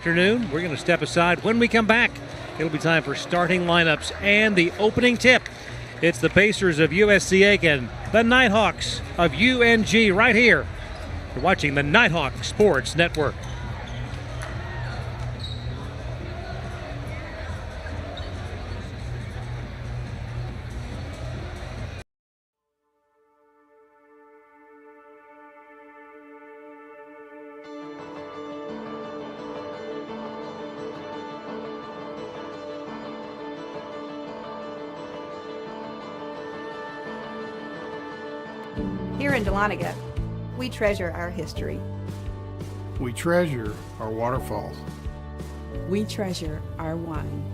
Afternoon. We're going to step aside. When we come back, it'll be time for starting lineups and the opening tip. It's the Pacers of USC Aiken, the Nighthawks of UNG right here. You're watching the Nighthawk Sports Network. Here in Dahlonega, we treasure our history. We treasure our waterfalls. We treasure our wine.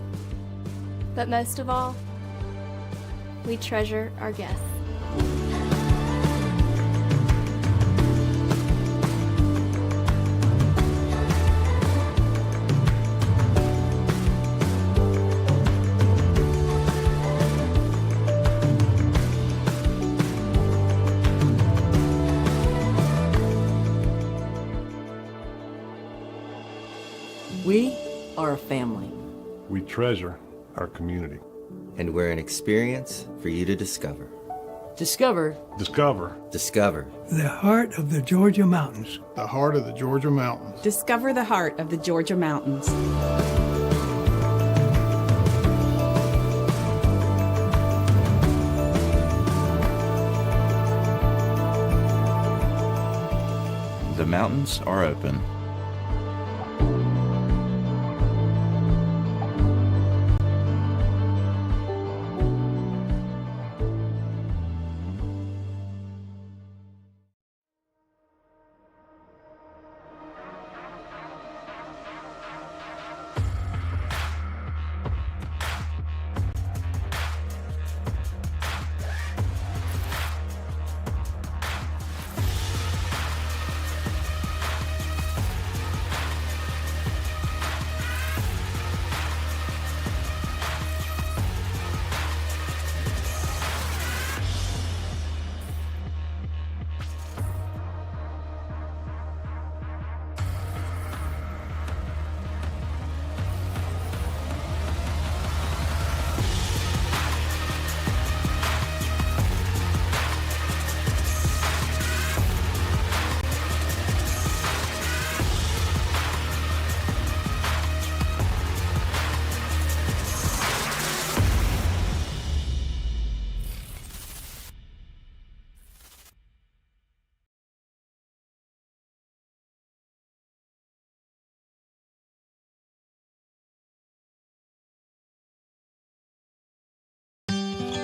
But most of all, we treasure our guests. We are a family. We treasure our community. And we're an experience for you to discover. Discover. Discover. Discover. The heart of the Georgia mountains. The heart of the Georgia mountains. Discover the heart of the Georgia mountains. The mountains are open.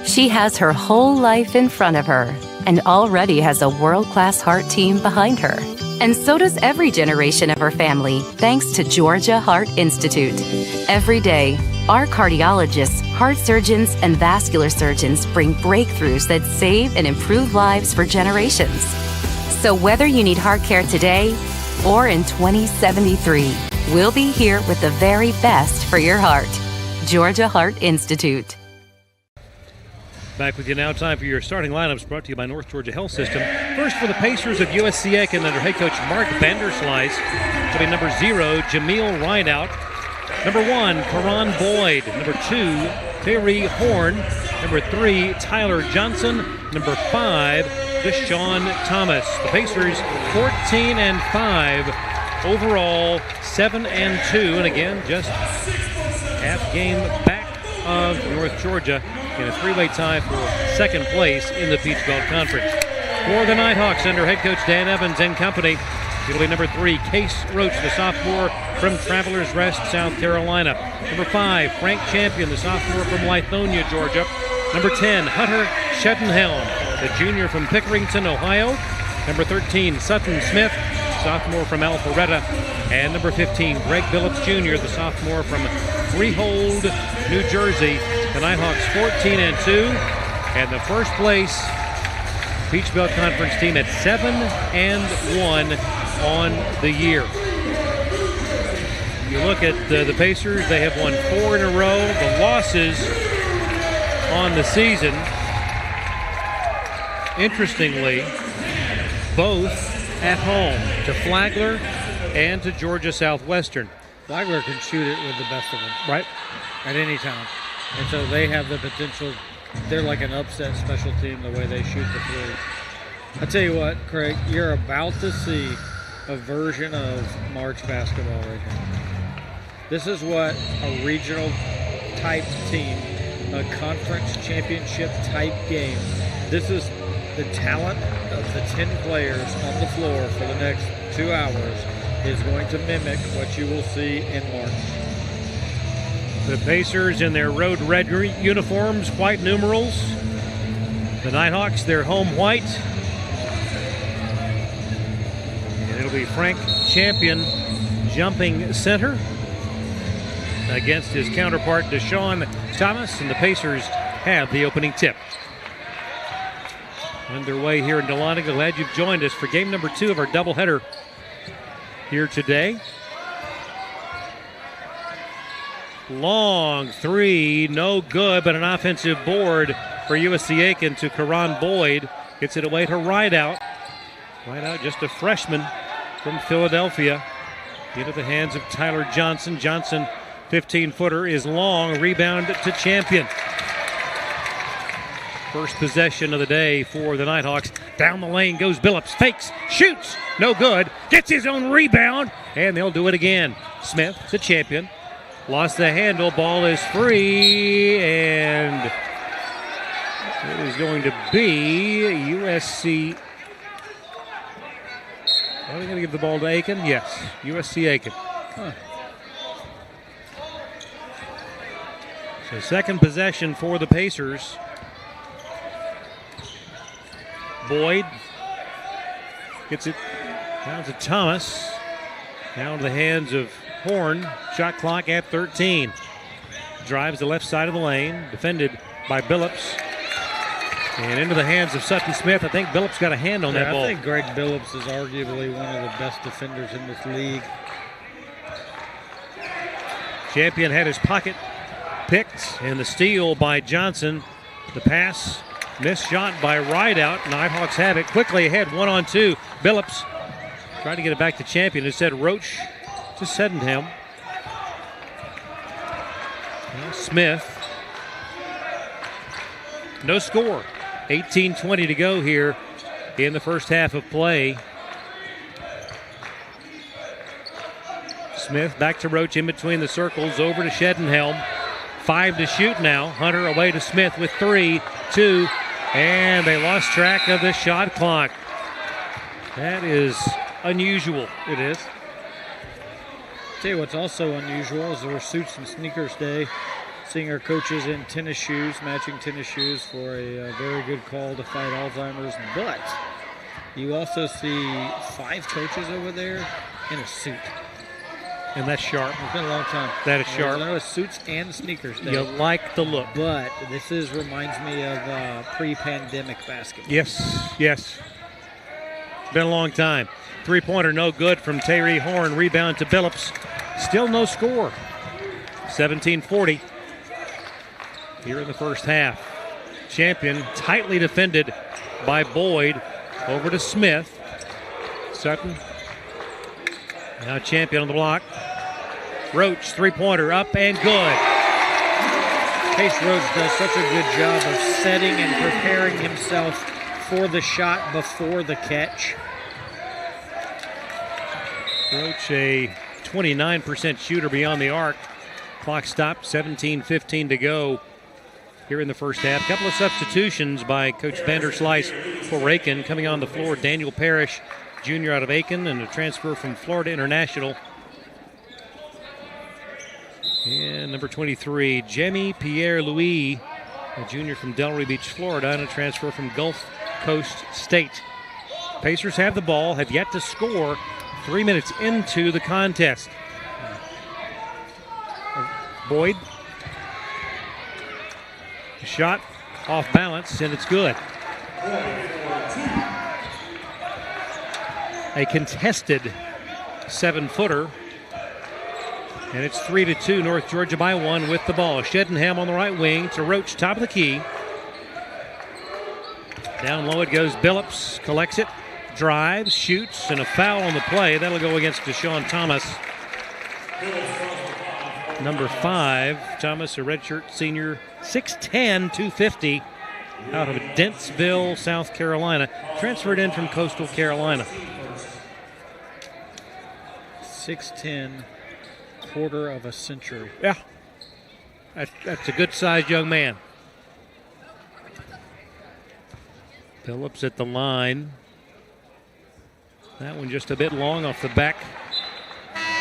She has her whole life in front of her and already has a world-class heart team behind her. And so does every generation of her family, thanks to Georgia Heart Institute. Every day, our cardiologists, heart surgeons, and vascular surgeons bring breakthroughs that save and improve lives for generations. So whether you need heart care today or in 2073, we'll be here with the very best for your heart. Georgia Heart Institute. Back with you now. Time for your starting lineups brought to you by North Georgia Health System. First for the Pacers of USC Aiken under head coach Mark Vanderslice. To be number 0, Jameel Rideout. Number 1, Karan Boyd. Number 2, Terry Horn. Number 3, Tyler Johnson. Number 5, Deshaun Thomas. The Pacers 14-5. Overall 7-2. And again, just half game back of North Georgia in a three-way tie for second place in the Peach Belt Conference. For the Nighthawks under head coach Dan Evans and company, it'll be number 3, Case Roach, the sophomore from Travelers Rest, South Carolina. Number 5, Frank Champion, the sophomore from Lithonia, Georgia. Number 10, Hunter Shedenhelm, the junior from Pickerington, Ohio. Number 13, Sutton Smith, sophomore from Alpharetta. And number 15, Greg Billups Jr., the sophomore from Freehold, New Jersey. The Nighthawks 14-2, and the first place Peach Belt Conference team at 7-1 on the year. You look at the Pacers, they have won 4 in a row. The losses on the season, interestingly, both at home to Flagler and to Georgia Southwestern. Flagler can shoot it with the best of them. Right. At any time. And so they have the potential. They're like an upset special team the way they shoot the three. I tell you what, Craig, you're about to see a version of March basketball right here. This is what a regional type team, a conference championship type game. This is the talent of the 10 players on the floor for the next 2 hours is going to mimic what you will see in March. The Pacers in their road red uniforms, white numerals. The Nighthawks, their home white. And it'll be Frank Champion jumping center against his counterpart Deshaun Thomas, and the Pacers have the opening tip. Underway here in Dahlonega. Glad you've joined us for game number 2 of our doubleheader here today. Long three, no good, but an offensive board for USC Aiken to Karan Boyd. Gets it away to Rideout. Rideout, just a freshman from Philadelphia. Into the hands of Tyler Johnson. Johnson, 15-footer, is long. Rebound to Champion. First possession of the day for the Nighthawks. Down the lane goes Billups. Fakes, shoots, no good. Gets his own rebound, and they'll do it again. Smith, the Champion. Lost the handle. Ball is free, and it is going to be USC. Are they going to give the ball to Aiken? Yes, USC Aiken. So second possession for the Pacers. Boyd gets it down to Thomas. Now to the hands of Horn. Shot clock at 13. Drives the left side of the lane. Defended by Billups. And into the hands of Sutton Smith. I think Billups got a hand on that ball. I think Greg Billups is arguably one of the best defenders in this league. Champion had his pocket picked, and the steal by Johnson. The pass, missed shot by Rideout. Nighthawks have it quickly ahead, 1-on-2. Billups tried to get it back to Champion. Instead, Roach to Sydenham. Smith. No score. 18:20 to go here in the first half of play. Smith back to Roach in between the circles, over to Shedenhelm. 5 to shoot now. Hunter away to Smith with 3, 2, and they lost track of the shot clock. That is unusual. It is. Tell you what's also unusual is there were Suits and Sneakers Day. Seeing our coaches in tennis shoes, matching tennis shoes for a very good call to fight Alzheimer's. But you also see 5 coaches over there in a suit. And that's sharp. It's been a long time. That is sharp. I know it's Suits and Sneakers Day. You like the look. But this reminds me of pre-pandemic basketball. Yes, yes. It's been a long time. Three-pointer no good from Tyree Horn. Rebound to Billups. Still no score. 17:40 here in the first half. Champion tightly defended by Boyd. Over to Smith. Sutton. Now Champion on the block. Roach, three-pointer, up and good. Case Roach does such a good job of setting and preparing himself for the shot before the catch. Roach, a 29% shooter beyond the arc. Clock stopped, 17:15 to go here in the first half. A couple of substitutions by Coach Vanderslice for Aiken. Coming on the floor, Daniel Parrish, junior out of Aiken, and a transfer from Florida International. And number 23, Jemmy Pierre-Louis, a junior from Delray Beach, Florida, and a transfer from Gulf Coast State. Pacers have the ball, have yet to score 3 minutes into the contest. Boyd. Shot off balance, and it's good. A contested 7-footer. And it's 3-2, North Georgia by 1 with the ball. Shedenham on the right wing to Roach, top of the key. Down low it goes Billups, collects it, drives, shoots, and a foul on the play. That'll go against Deshaun Thomas. Number 5, Thomas, a redshirt senior, 6'10", 250, out of Dentsville, South Carolina, transferred in from Coastal Carolina. 6'10", quarter of a century. Yeah, that's a good-sized young man. Phillips at the line. That one just a bit long off the back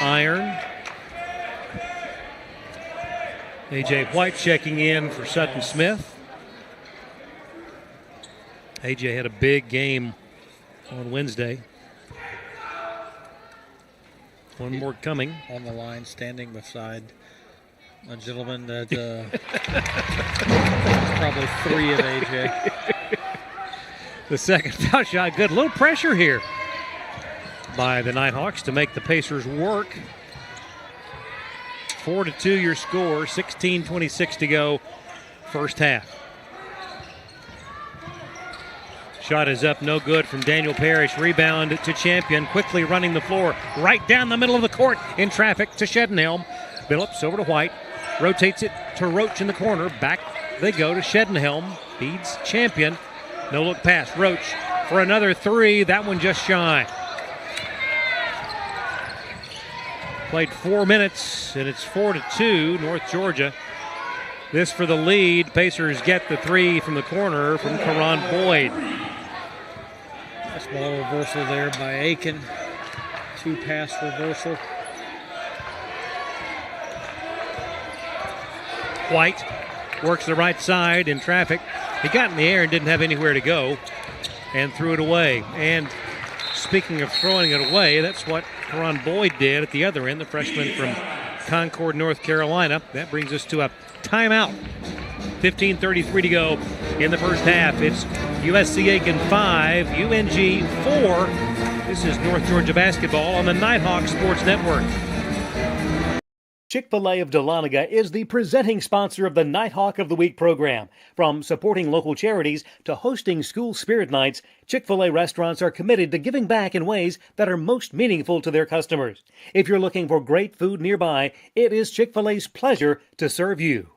iron. A.J. White checking in for Sutton Smith. A.J. had a big game on Wednesday. One more coming. On the line, standing beside a gentleman that probably 3 of A.J. The second foul shot, good. Little pressure here by the Nighthawks to make the Pacers work. 4-2 your score, 16:26 to go, first half. Shot is up, no good from Daniel Parrish. Rebound to Champion, quickly running the floor, right down the middle of the court in traffic to Shedenhelm. Phillips over to White, rotates it to Roach in the corner. Back they go to Shedenhelm, feeds Champion. No look pass, Roach for another 3, that one just shy. Played 4 minutes, and it's 4-2, North Georgia. This for the lead. Pacers get the 3 from the corner from Karan Boyd. A small reversal there by Aiken. 2-pass reversal. White works the right side in traffic. He got in the air and didn't have anywhere to go and threw it away. And speaking of throwing it away, that's what Karan Boyd did at the other end, the freshman from Concord, North Carolina. That brings us to a timeout. 15:33 to go in the first half. It's USC Aiken 5, UNG 4. This is North Georgia basketball on the Nighthawk Sports Network. Chick-fil-A of Dahlonega is the presenting sponsor of the Nighthawk of the Week program. From supporting local charities to hosting school spirit nights, Chick-fil-A restaurants are committed to giving back in ways that are most meaningful to their customers. If you're looking for great food nearby, it is Chick-fil-A's pleasure to serve you.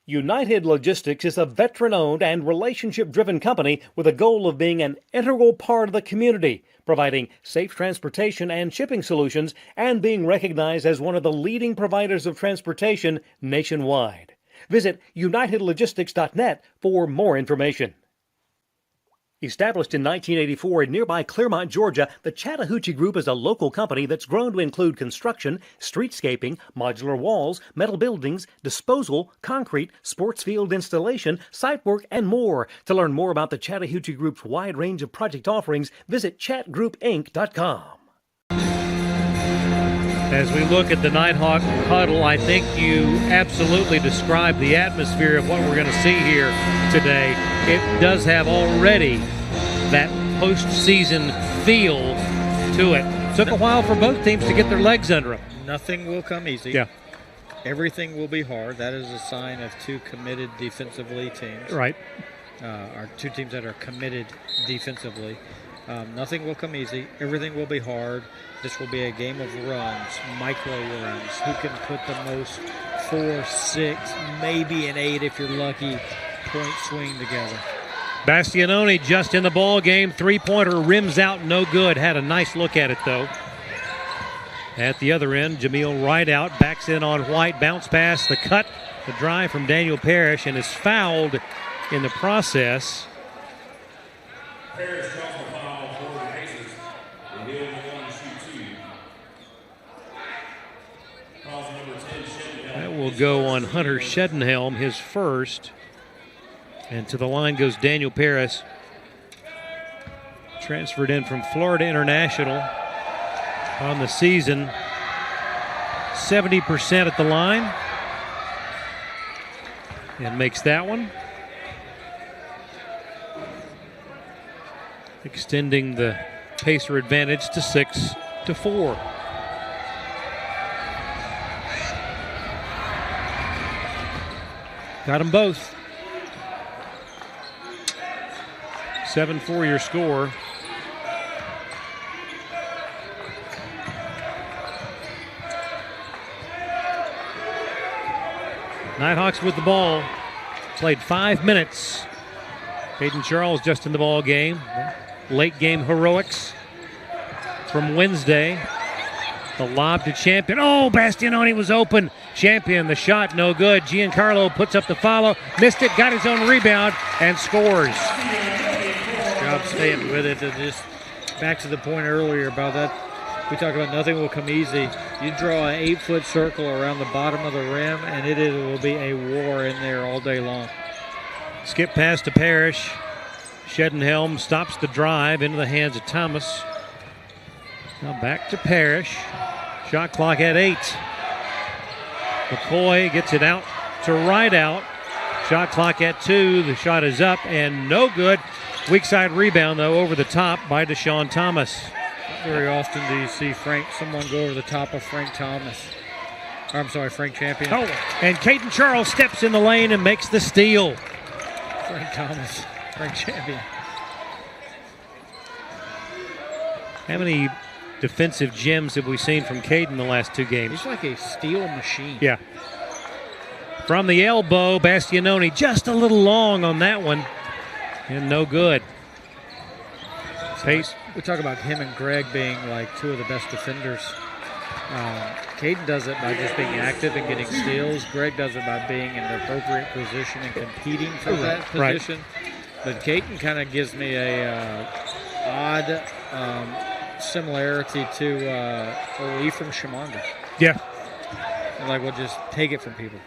United Logistics is a veteran-owned and relationship-driven company with a goal of being an integral part of the community, providing safe transportation and shipping solutions, and being recognized as one of the leading providers of transportation nationwide. Visit unitedlogistics.net for more information. Established in 1984 in nearby Clearmont, Georgia, the Chattahoochee Group is a local company that's grown to include construction, streetscaping, modular walls, metal buildings, disposal, concrete, sports field installation, site work, and more. To learn more about the Chattahoochee Group's wide range of project offerings, visit chatgroupinc.com. As we look at the Nighthawk huddle, I think you absolutely described the atmosphere of what we're going to see here today. It does have already that postseason feel to it. Took a while for both teams to get their legs under them. Nothing will come easy. Yeah. Everything will be hard. That is a sign of 2 committed defensively teams. Right. Or 2 teams that are committed defensively. Nothing will come easy. Everything will be hard. This will be a game of runs, micro runs. Who can put the most 4, 6, maybe an 8 if you're lucky, point swing together. Bastianoni just in the ball game. 3-pointer rims out, no good. Had a nice look at it, though. At the other end, Jameel Rideout backs in on White. Bounce pass, the cut, the drive from Daniel Parrish, and is fouled in the process. Parrish draws the foul for the Pacers. And he'll go on to shoot 2. Calls number 10, Shedenhelm. That will go on Hunter Shedenhelm, his first. And to the line goes Daniel Parrish. Transferred in from Florida International on the season. 70% at the line. And makes that one. Extending the Pacer advantage to 6-4. Got them both. 7-4 your score. Nighthawks with the ball. Played 5 minutes. Caden Charles just in the ball game. Late game heroics from Wednesday. The lob to Champion. Oh, Bastianoni was open. Champion, the shot, no good. Giancarlo puts up the follow. Missed it, got his own rebound, and scores. Job staying with it. And just back to the point earlier about that. We talk about nothing will come easy. You draw an 8-foot circle around the bottom of the rim, and it will be a war in there all day long. Skip pass to Parrish. Shedenhelm stops the drive into the hands of Thomas. Now back to Parrish. Shot clock at 8. McCoy gets it out to Rideout. Shot clock at 2. The shot is up and no good. Weak side rebound, though, over the top by Deshaun Thomas. Very often do you see someone go over the top of Frank Thomas. Or, I'm sorry, Frank Champion. Oh, and Caden Charles steps in the lane and makes the steal. Frank Thomas, Frank Champion. How many defensive gems have we seen from Caden the last 2 games? He's like a steel machine. Yeah. From the elbow, Bastianoni just a little long on that one. And no good. Pace. We talk about him and Greg being like 2 of the best defenders. Caden does it by just being active and getting steals. Greg does it by being in the appropriate position and competing for that position. But Caden kind of gives me a odd similarity to Ephraim Shimanga. Yeah. Like, we'll just take it from people.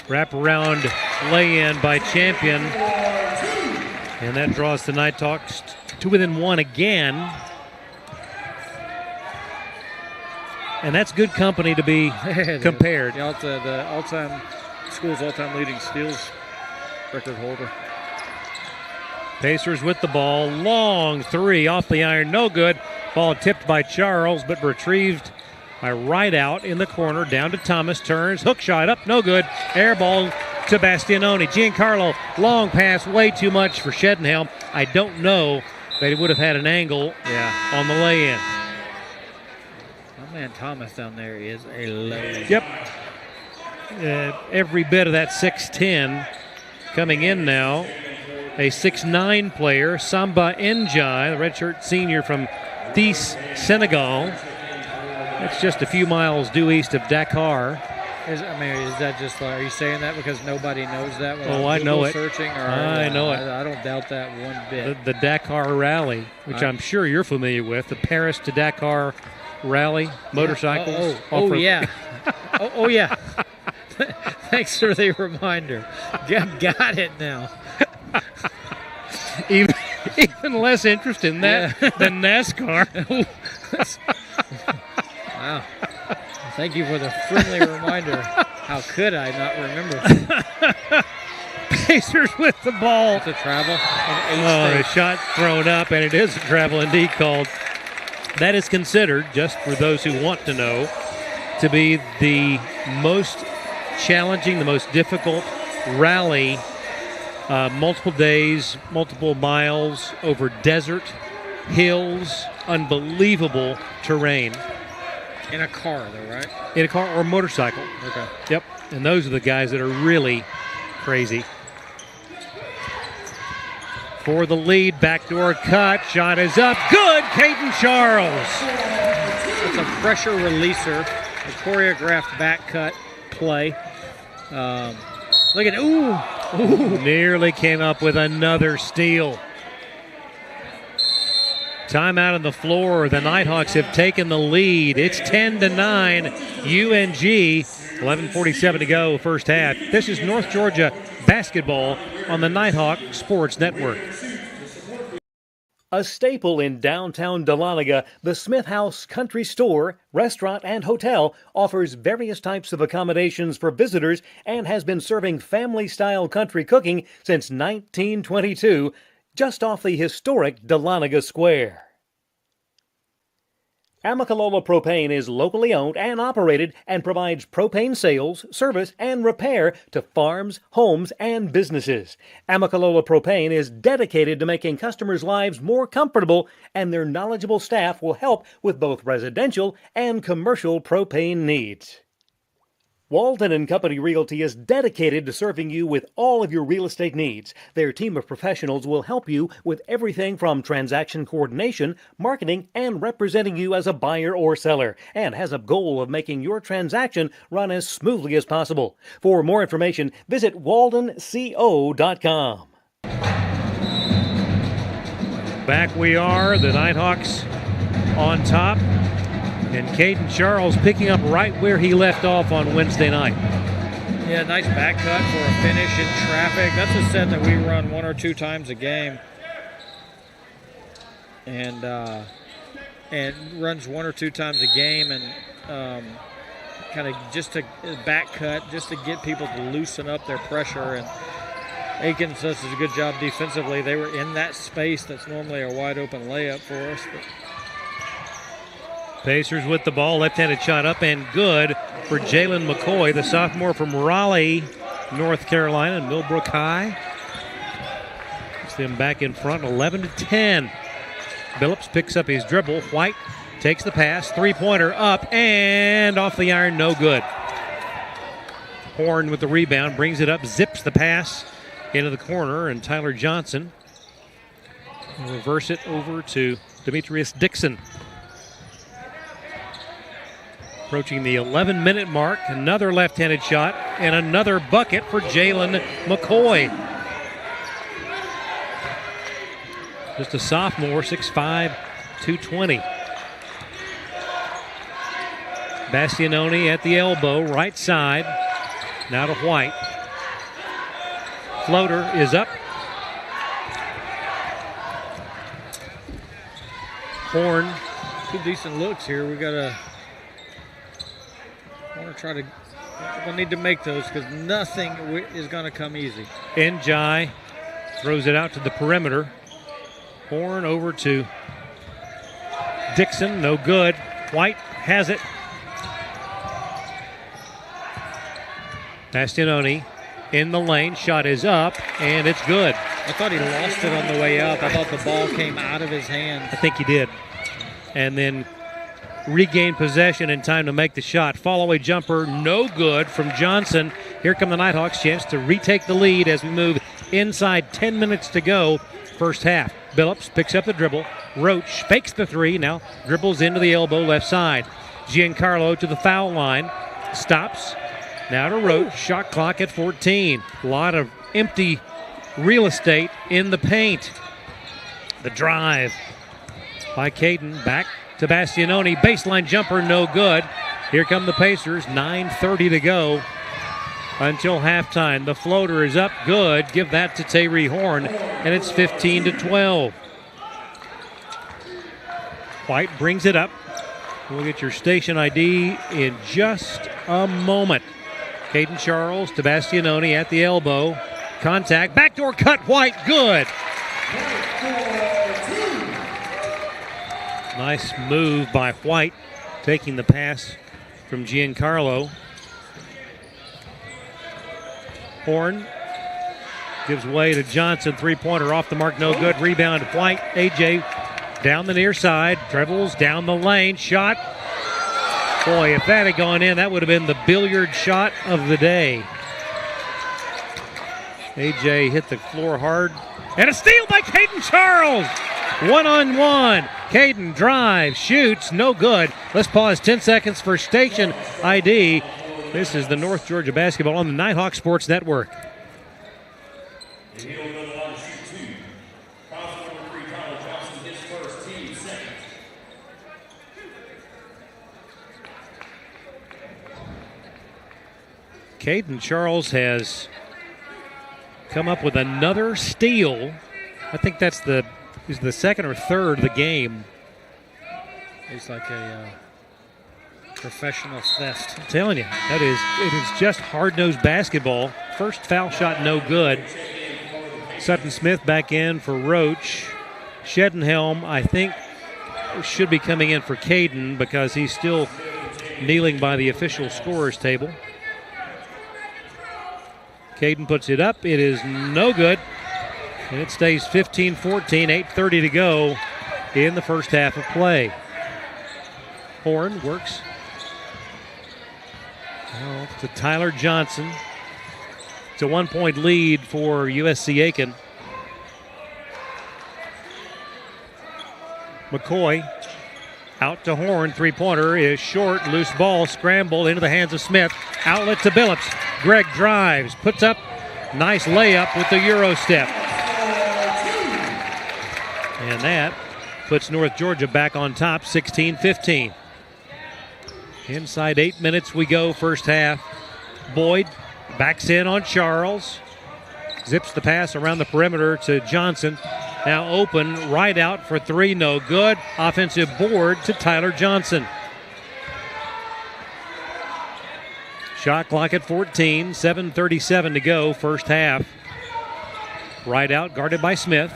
Wrap-around lay-in by Champion. And that draws the Nighthawks to within 1 again. And that's good company to be compared. The all-time school's all-time leading steals record holder. Pacers with the ball. Long 3 off the iron. No good. Ball tipped by Charles, but retrieved by Rideout in the corner. Down to Thomas. Turns. Hook shot up. No good. Air ball to Bastianoni. Giancarlo. Long pass. Way too much for Shedenhelm. I don't know that he would have had an angle on the lay-in. My man Thomas down there is a load. Yep. Every bit of that 6'10". Coming in now, a 6'9" player, Samba Njai, the redshirt senior from Thiès, Senegal. That's just a few miles due east of Dakar. Is that just, are you saying that because nobody knows that? Oh, I know it. Searching, or, I know it. I don't doubt that one bit. The Dakar Rally, which I'm sure you're familiar with, the Paris to Dakar Rally, motorcycles. Yeah. Oh, yeah. Thanks for the reminder. Got it now. Even less interest in that than NASCAR. Wow. Thank you for the friendly reminder. How could I not remember? Pacers with the ball. It's a travel. A shot thrown up, and it is a travel indeed called. That is considered, just for those who want to know, to be the most challenging, the most difficult rally. Multiple days, multiple miles over desert, hills, unbelievable terrain. In a car, though, right? In a car or a motorcycle. Okay. Yep. And those are the guys that are really crazy. For the lead, backdoor cut. Shot is up. Good, Caden Charles. It's a pressure releaser, a choreographed back cut play. Look at ooh. Nearly came up with another steal. Timeout on the floor. The Nighthawks have taken the lead. It's 10-9. UNG. 11:47 to go, first half. This is North Georgia basketball on the Nighthawk Sports Network. A staple in downtown Dahlonega, the Smith House Country Store, Restaurant, and Hotel offers various types of accommodations for visitors and has been serving family-style country cooking since 1922, just off the historic Dahlonega Square. Amicalola Propane is locally owned and operated and provides propane sales, service, and repair to farms, homes, and businesses. Amicalola Propane is dedicated to making customers' lives more comfortable, and their knowledgeable staff will help with both residential and commercial propane needs. Walden & Company Realty is dedicated to serving you with all of your real estate needs. Their team of professionals will help you with everything from transaction coordination, marketing, and representing you as a buyer or seller, and has a goal of making your transaction run as smoothly as possible. For more information, visit waldenco.com. Back we are, the Nighthawks on top. And Caden Charles picking up right where he left off on Wednesday night. Yeah, nice back cut for a finish in traffic. That's a set that we run 1 or 2 times a game. And runs 1 or 2 times a game, and kind of just a back cut just to get people to loosen up their pressure. And Aiken does a good job defensively. They were in that space that's normally a wide open layup for us. But Pacers with the ball, left-handed shot up and good for Jalen McCoy, the sophomore from Raleigh, North Carolina, Millbrook High. Puts them back in front, 11-10. Billups picks up his dribble. White takes the pass, three-pointer up and off the iron, no good. Horn with the rebound, brings it up, zips the pass into the corner, and Tyler Johnson will reverse it over to Demetrius Dixon. Approaching the 11-minute mark, another left-handed shot and another bucket for Jalen McCoy. Just a sophomore, 6'5", 220. Bastianoni at the elbow, right side. Now to White. Floater is up. Horn. 2 decent looks here. We got to we'll need to make those because nothing is going to come easy. Njai throws it out to the perimeter. Horn over to Dixon, no good. White has it. Bastianoni in the lane, shot is up, and it's good. I thought he lost it on the way up. I thought the ball came out of his hand. I think he did. And then regained possession in time to make the shot. Fall-away jumper, no good from Johnson. Here come the Nighthawks, chance to retake the lead as we move inside 10 minutes to go, first half. Billups picks up the dribble. Roach fakes the three, now dribbles into the elbow left side. Giancarlo to the foul line, stops. Now to Roach, shot clock at 14. A lot of empty real estate in the paint. The drive by Caden, back to Bastianoni, baseline jumper, no good. Here come the Pacers, 9:30 to go until halftime. The floater is up, good. Give that to Tyree Horn, and it's 15-12. White brings it up. We'll get your station ID in just a moment. Caden Charles to Bastianoni at the elbow. Contact, backdoor cut, White, good. Nice move by White, taking the pass from Giancarlo. Horn gives way to Johnson, three-pointer off the mark, no good. Rebound, White, AJ down the near side, dribbles down the lane, shot. Boy, if that had gone in, that would have been the billiard shot of the day. AJ hit the floor hard. And a steal by Caden Charles. One-on-one. Caden drives, shoots, no good. Let's pause 10 seconds for station ID. This is the North Georgia basketball on the Nighthawk Sports Network. Caden Charles has come up with another steal. I think that's the second or third of the game. He's like a professional theft. I'm telling you, it is just hard-nosed basketball. First foul shot, no good. Sutton Smith back in for Roach. Shedenhelm, I think, should be coming in for Caden because he's still kneeling by the official scorer's table. Caden puts it up. It is no good. And it stays 15-14, 8:30 to go in the first half of play. Horn works Well, to Tyler Johnson. It's a 1-point lead for USC Aiken. McCoy out to Horn. Three-pointer is short. Loose ball. Scramble into the hands of Smith. Outlet to Billups. Greg drives. Puts up. Nice layup with the Euro step. And that puts North Georgia back on top, 16-15. Inside 8 minutes we go, first half. Boyd backs in on Charles. Zips the pass around the perimeter to Johnson. Now open, right out for three, no good. Offensive board to Tyler Johnson. Shot clock at 14, 7:37 to go, first half. Right out, guarded by Smith.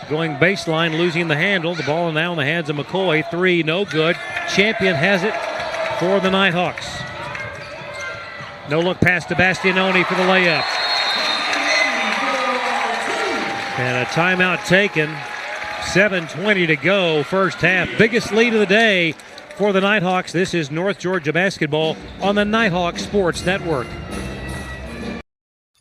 Going baseline, losing the handle. The ball now in the hands of McCoy. Three, no good. Champion has it for the Nighthawks. No look pass to Bastianoni for the layup. And a timeout taken. 7:20 to go, first half. Biggest lead of the day for the Nighthawks. This is North Georgia basketball on the Nighthawk Sports Network.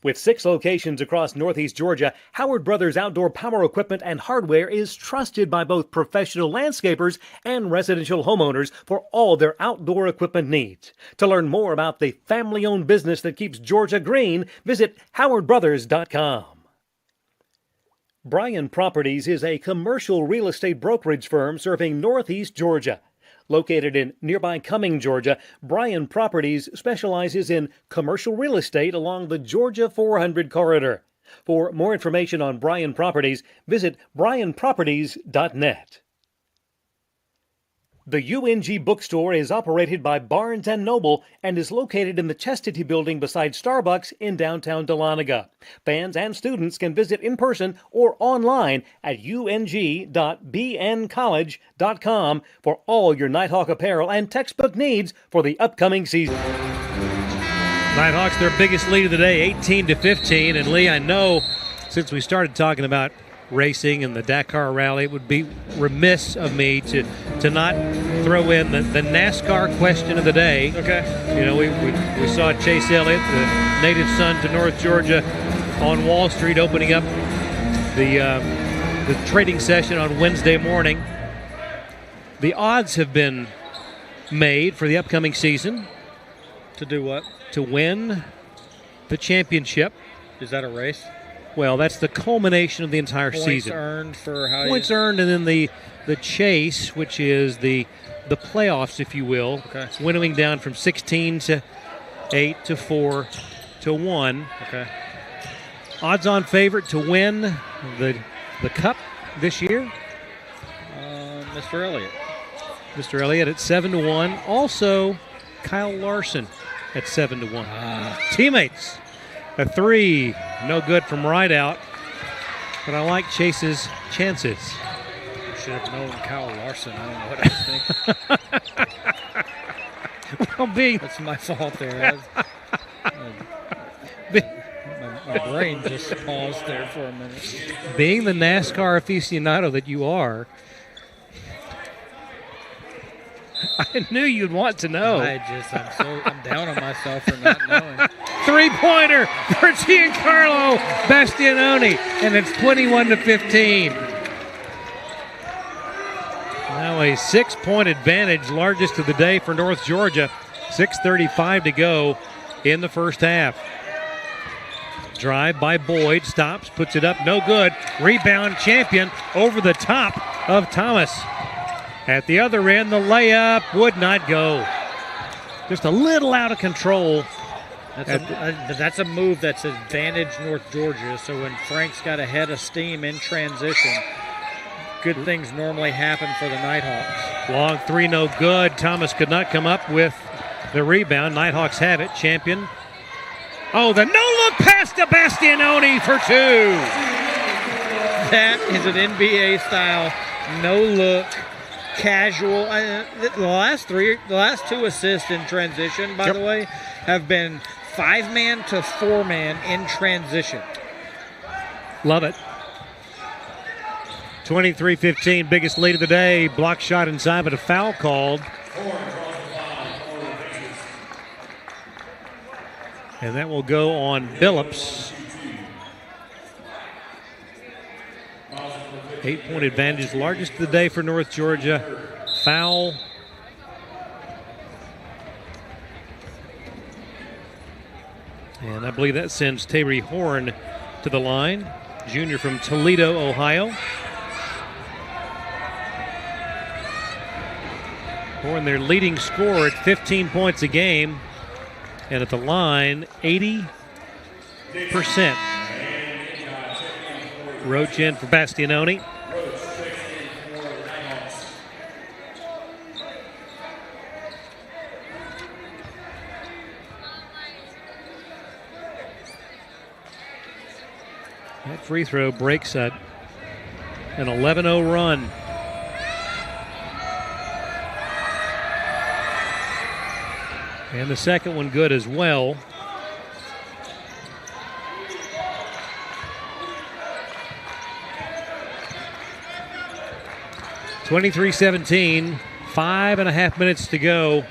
With 6 locations across Northeast Georgia, Howard Brothers Outdoor Power Equipment and Hardware is trusted by both professional landscapers and residential homeowners for all their outdoor equipment needs. To learn more about the family-owned business that keeps Georgia green, visit howardbrothers.com. Bryan Properties is a commercial real estate brokerage firm serving Northeast Georgia. Located in nearby Cumming, Georgia, Bryan Properties specializes in commercial real estate along the Georgia 400 corridor. For more information on Bryan Properties, visit bryanproperties.net. The UNG bookstore is operated by Barnes & Noble and is located in the Chastity Building beside Starbucks in downtown Dahlonega. Fans and students can visit in person or online at ung.bncollege.com for all your Nighthawk apparel and textbook needs for the upcoming season. Nighthawks, their biggest lead of the day, 18-15. And Lee, I know since we started talking about racing and the Dakar Rally, it would be remiss of me to not throw in the NASCAR question of the day. Okay. You know, we saw Chase Elliott, the native son to North Georgia, on Wall Street opening up the trading session on Wednesday morning. The odds have been made for the upcoming season. To do what? To win the championship. Is that a race? Well, that's the culmination of the entire season. Points earned, and then the chase, which is the playoffs, if you will. Okay. Winnowing down from 16 to 8 to 4 to 1. Okay. Odds-on favorite to win the Cup this year? Mr. Elliott. Mr. Elliott at 7-1. Also, Kyle Larson at 7-1. Teammates. A three, no good from right out, but I like Chase's chances. Should have known Kyle Larson. I don't know what I was thinking. That's my fault there. My brain just paused there for a minute. Being the NASCAR aficionado that you are, I knew you'd want to know. I'm down on myself for not knowing. Three-pointer for Giancarlo Bastianoni, and it's 21-15. Now a 6-point advantage, largest of the day for North Georgia. 6:35 to go in the first half. Drive by Boyd, stops, puts it up, no good. Rebound Champion over the top of Thomas. At the other end, the layup would not go. Just a little out of control. That's a move that's advantaged North Georgia. So when Frank's got a head of steam in transition, good things normally happen for the Nighthawks. Long three, no good. Thomas could not come up with the rebound. Nighthawks have it. Champion. Oh, the no-look pass to Bastianoni for two. That is an NBA style no-look. Casual. The last two assists in transition, by the way, have been 5-man to 4-man in transition. Love it. 23-15, biggest lead of the day. Block shot inside, but a foul called. And that will go on Billups. 8-point advantage, largest of the day for North Georgia. Foul. And I believe that sends Tyree Horn to the line, junior from Toledo, Ohio. Horn, their leading scorer at 15 points a game. And at the line, 80%. Roach in for Bastianoni. That free throw breaks an 11-0 run. And the second one good as well. (23-17), 5.5 minutes to go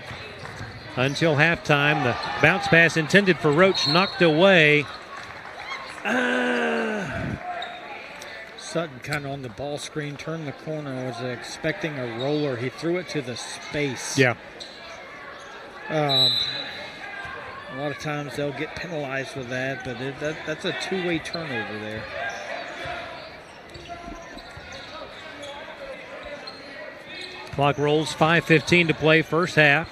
until halftime. The bounce pass intended for Roach knocked away. Sutton kind of on the ball screen, turned the corner, was expecting a roller. He threw it to the space. Yeah. A lot of times they'll get penalized with that, but that's a two-way turnover there. Clock rolls, 5:15 to play, first half.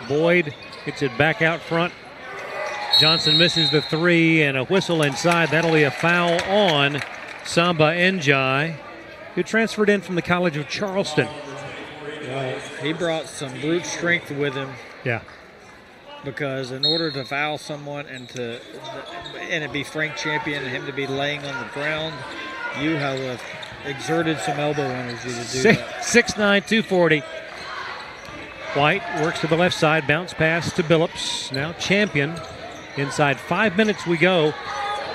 Boyd gets it back out front. Johnson misses the three, and a whistle inside. That'll be a foul on Samba Njai, who transferred in from the College of Charleston. Well, he brought some brute strength with him. Yeah. Because in order to foul someone and it be Frank Champion and him to be laying on the ground, you have exerted some elbow energy to do that. 6'9", 240. White works to the left side, bounce pass to Billups. Now Champion. Inside 5 minutes we go.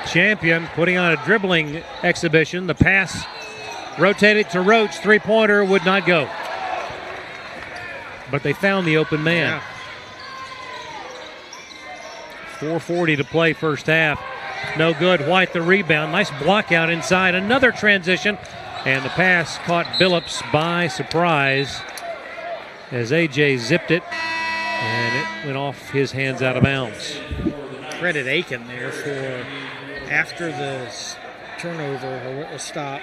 Champion putting on a dribbling exhibition. The pass rotated to Roach. Three-pointer would not go. But they found the open man. Yeah. 4:40 to play first half. No good. White the rebound. Nice block out inside. Another transition. And the pass caught Billups by surprise as AJ zipped it. And it went off his hands out of bounds. Credit Aiken there for, after the turnover or a stop,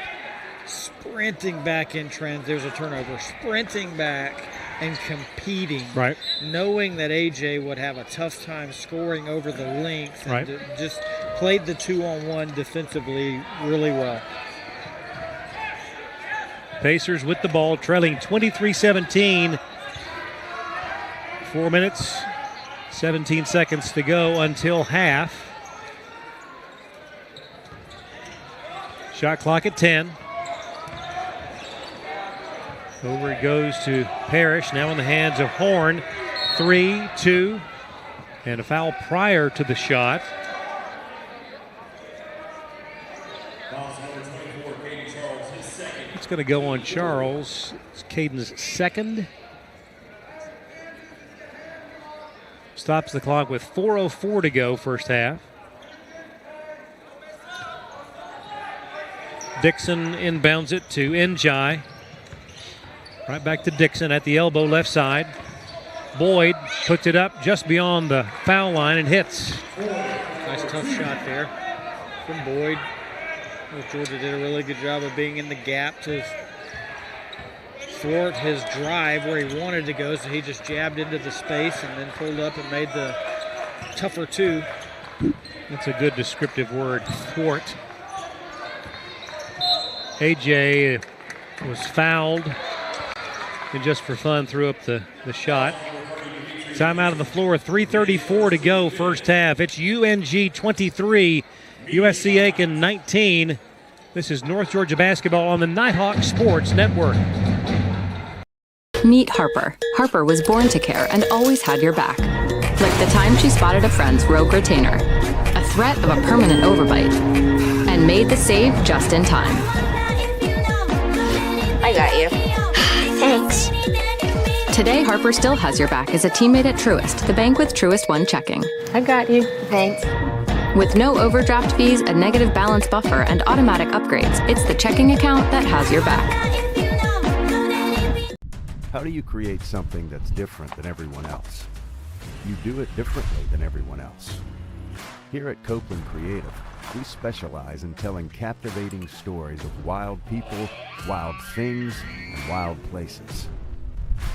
sprinting back in trend. There's a turnover. Sprinting back and competing. Right. Knowing that AJ would have a tough time scoring over the length. And right. Just played the 2-on-1 defensively really well. Pacers with the ball, trailing 23-17. 4 minutes, 17 seconds to go until half. Shot clock at 10. Over it goes to Parrish, now in the hands of Horn. 3-2, and a foul prior to the shot. It's going to go on Charles. It's Caden's second. Stops the clock with 4:04 to go, first half. Dixon inbounds it to Njai. Right back to Dixon at the elbow, left side. Boyd puts it up just beyond the foul line and hits. Nice tough shot there from Boyd. Georgia did a really good job of being in the gap to thwart his drive where he wanted to go, so he just jabbed into the space and then pulled up and made the tougher two. That's a good descriptive word, thwart. AJ was fouled and just for fun threw up the shot. Timeout on the floor, 3:34 to go, first half. It's UNG 23, USC Aiken 19. This is North Georgia basketball on the Nighthawk Sports Network. Meet Harper. Harper was born to care and always had your back. Like the time she spotted a friend's rogue retainer, a threat of a permanent overbite, and made the save just in time. I got you. Thanks. Today, Harper still has your back as a teammate at Truist, the bank with Truist One Checking. I've got you. Thanks. With no overdraft fees, a negative balance buffer, and automatic upgrades, it's the checking account that has your back. How do you create something that's different than everyone else? You do it differently than everyone else. Here at Copeland Creative, we specialize in telling captivating stories of wild people, wild things, and wild places.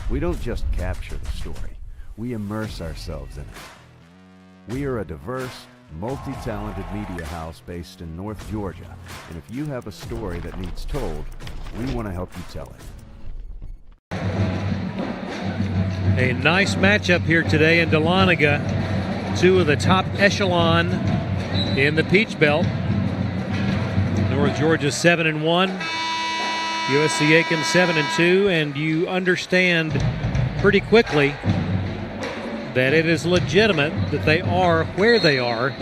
We don't just capture the story, we immerse ourselves in it. We are a diverse, multi-talented media house based in North Georgia, and if you have a story that needs told, we want to help you tell it. A nice matchup here today in Dahlonega. Two of the top echelon in the Peach Belt. North Georgia 7-1, USC Aiken 7-2, and you understand pretty quickly that it is legitimate that they are where they are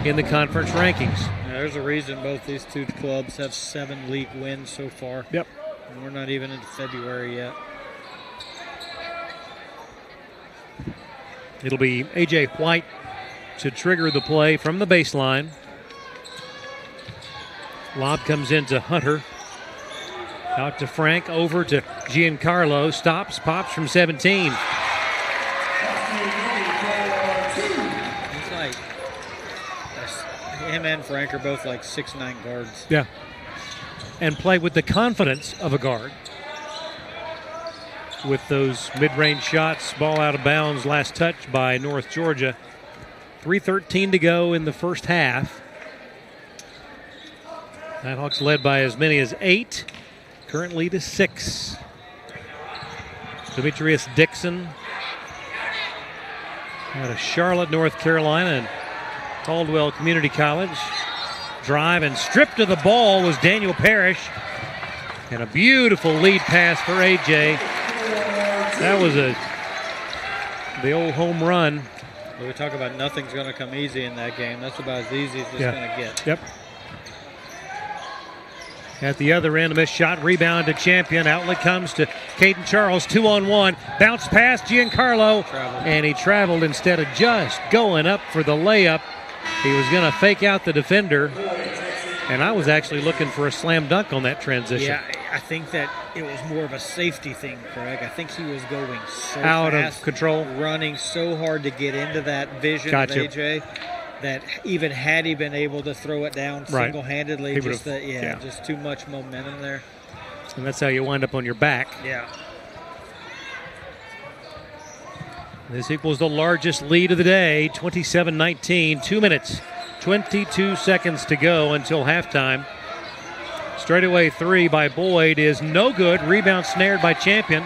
in the conference rankings. Yeah, there's a reason both these two clubs have 7 league wins so far. Yep. And we're not even into February yet. It'll be A.J. White to trigger the play from the baseline. Lob comes into Hunter. Out to Frank, over to Giancarlo. Stops, pops from 17. It's like him and Frank are both like 6'9" guards. Yeah. And play with the confidence of a guard. With those mid-range shots, ball out of bounds, last touch by North Georgia. 3:13 to go in the first half. Nighthawks led by as many as 8, currently to 6. Demetrius Dixon out of Charlotte, North Carolina, and Caldwell Community College. Drive and stripped of the ball was Daniel Parrish. And a beautiful lead pass for A.J. That was the old home run. Well, we talk about nothing's going to come easy in that game. That's about as easy as it's going to get. Yep. At the other end, a missed shot, rebound to Champion. Outlet comes to Caden Charles, 2-on-1. Bounce pass, Giancarlo. And he traveled instead of just going up for the layup. He was going to fake out the defender. And I was actually looking for a slam dunk on that transition. Yeah, I think that it was more of a safety thing, Craig. I think he was going so out fast, of control, running so hard to get into that vision of AJ that even had he been able to throw it down single-handedly, just too much momentum there. And that's how you wind up on your back. Yeah. This equals the largest lead of the day, 27-19, 2 minutes. 22 seconds to go until halftime. Straightaway three by Boyd is no good. Rebound snared by Champion.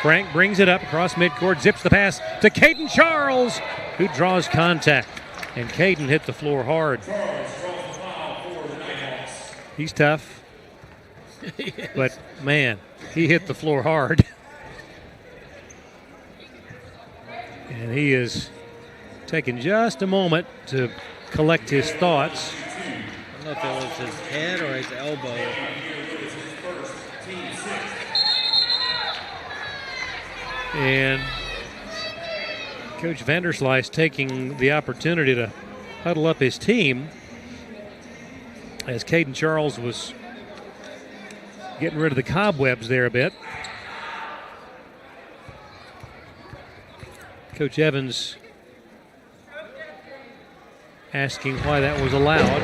Frank brings it up across midcourt, zips the pass to Caden Charles, who draws contact. And Caden hit the floor hard. He's tough. But, man, he hit the floor hard. And he is taking just a moment to collect his thoughts. I don't know if it was his head or his elbow. And Coach Vanderslice taking the opportunity to huddle up his team as Caden Charles was getting rid of the cobwebs there a bit. Coach Evans asking why that was allowed.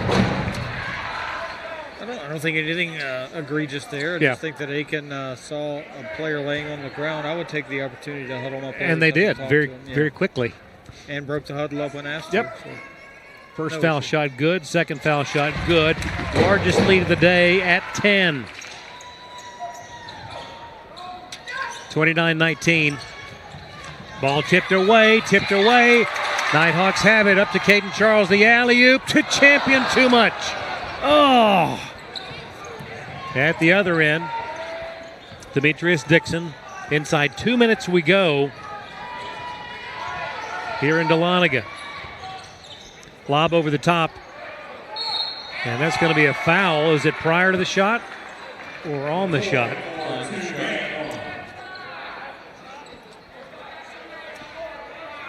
I don't think anything egregious there. I just think that Aiken saw a player laying on the ground. I would take the opportunity to huddle him up. And they did very quickly. And broke the huddle up when asked. Yep. So. First foul shot good. Second foul shot good. Largest lead of the day at 10. 29-19. Ball tipped away. Nighthawks have it up to Caden Charles. The alley-oop to Champion, too much. Oh! At the other end, Demetrius Dixon. Inside 2 minutes we go here in Dahlonega. Lob over the top. And that's going to be a foul. Is it prior to the shot or on the shot?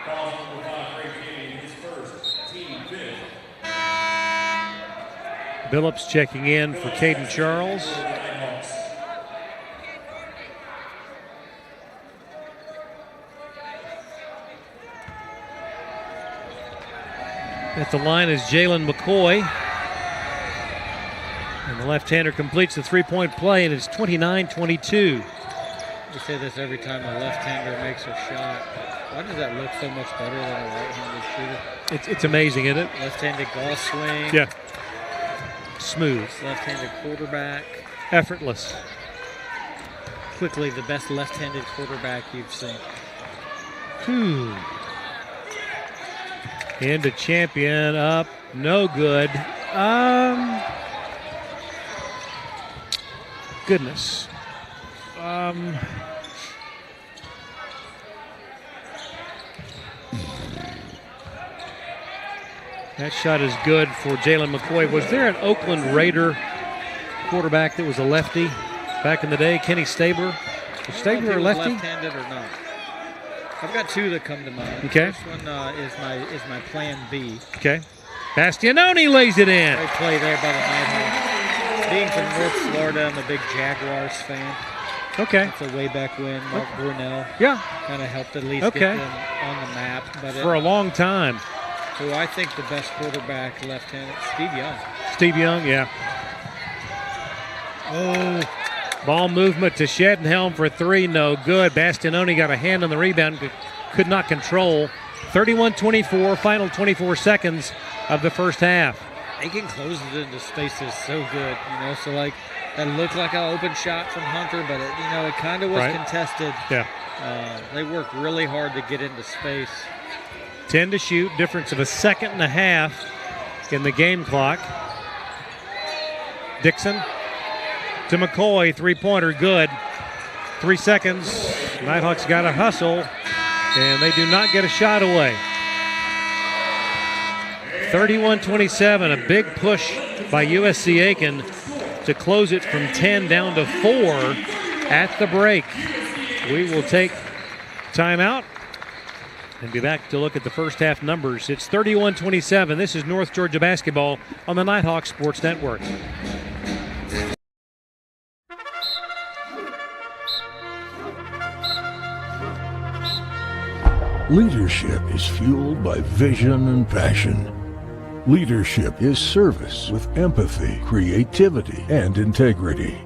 Calls number 5, Craig Kenny, his first, team fifth. Billups checking in for Caden Charles. At the line is Jalen McCoy. And the left-hander completes the three-point play, and it's 29-22. We say this every time a left-hander makes a shot. Why does that look so much better than a right-handed shooter? It's amazing, isn't it? Left-handed golf swing. Yeah. Smooth. Left-handed quarterback. Effortless. Quickly, the best left-handed quarterback you've seen. Into Champion, up, no good. Goodness. That shot is good for Jalen McCoy. Was there an Oakland Raider quarterback that was a lefty back in the day? Kenny Stabler? Was Stabler a lefty? Left-handed or not? I've got two that come to mind. Okay. The first one is my plan B. Okay. Bastianoni lays it in. Great play there by the Nighthawk. Being from North Florida, I'm a big Jaguars fan. Okay. It's a way back when. Mark Brunell. Yeah. Kind of helped at least get them on the map. But for a long time. Who I think the best quarterback left-handed, Steve Young. Steve Young, yeah. Oh, ball movement to Shedenhelm for three, no good. Bastianoni got a hand on the rebound, could not control. 31-24, final 24 seconds of the first half. Aiken closes it into spaces so good, so like that looked like an open shot from Hunter, but it kind of was contested. Yeah. They worked really hard to get into space. 10 to shoot, difference of a second and a half in the game clock. Dixon to McCoy, three-pointer, good. 3 seconds. Nighthawks got to hustle, and they do not get a shot away. 31-27, a big push by USC Aiken to close it from 10 down to 4 at the break. We will take timeout and be back to look at the first half numbers. It's 31-27. This is North Georgia basketball on the Nighthawk Sports Network. Leadership is fueled by vision and passion. Leadership is service with empathy, creativity, and integrity.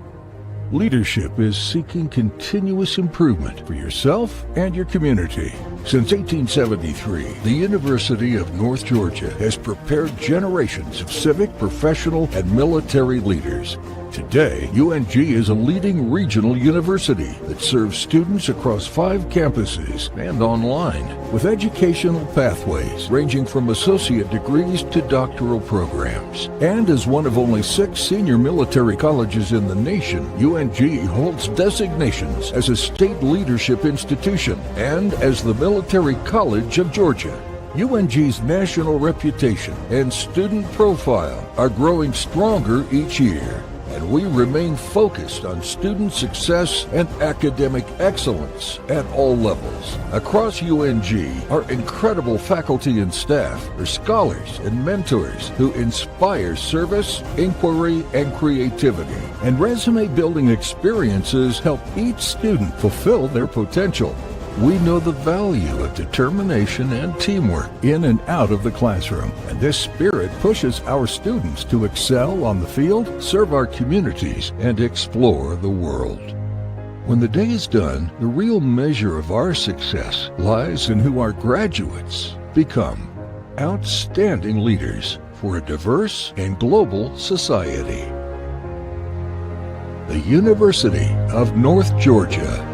Leadership is seeking continuous improvement for yourself and your community. Since 1873, the University of North Georgia has prepared generations of civic, professional, and military leaders. Today, UNG is a leading regional university that serves students across 5 campuses and online, with educational pathways ranging from associate degrees to doctoral programs. And as one of only 6 senior military colleges in the nation, UNG holds designations as a state leadership institution and as the Military College of Georgia. UNG's national reputation and student profile are growing stronger each year, and we remain focused on student success and academic excellence at all levels. Across UNG, our incredible faculty and staff are scholars and mentors who inspire service, inquiry, and creativity. And resume-building experiences help each student fulfill their potential. We know the value of determination and teamwork in and out of the classroom, and this spirit pushes our students to excel on the field, serve our communities, and explore the world. When the day is done, the real measure of our success lies in who our graduates become. Outstanding leaders for a diverse and global society. The University of North Georgia.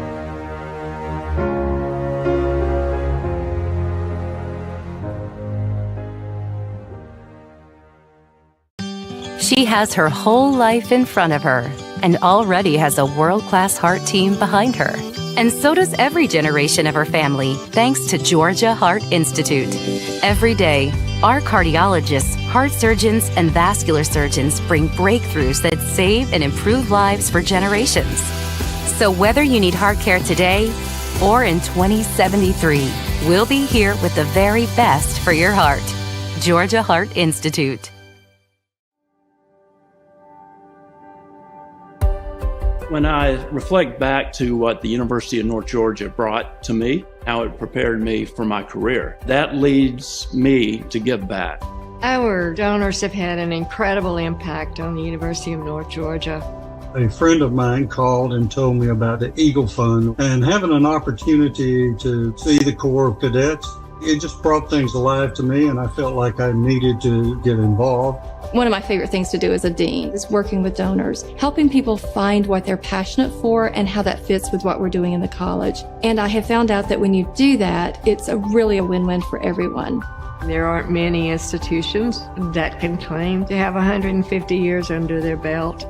She has her whole life in front of her and already has a world-class heart team behind her. And so does every generation of her family, thanks to Georgia Heart Institute. Every day, our cardiologists, heart surgeons, and vascular surgeons bring breakthroughs that save and improve lives for generations. So whether you need heart care today or in 2073, We'll be here with the very best for your heart. Georgia Heart Institute. When I reflect back to what the University of North Georgia brought to me, how it prepared me for my career, that leads me to give back. Our donors have had an incredible impact on the University of North Georgia. A friend of mine called and told me about the Eagle Fund, and having an opportunity to see the Corps of Cadets, it just brought things alive to me, and I felt like I needed to get involved. One of my favorite things to do as a dean is working with donors, helping people find what they're passionate for and how that fits with what we're doing in the college. And I have found out that when you do that, it's really a win-win for everyone. There aren't many institutions that can claim to have 150 years under their belt.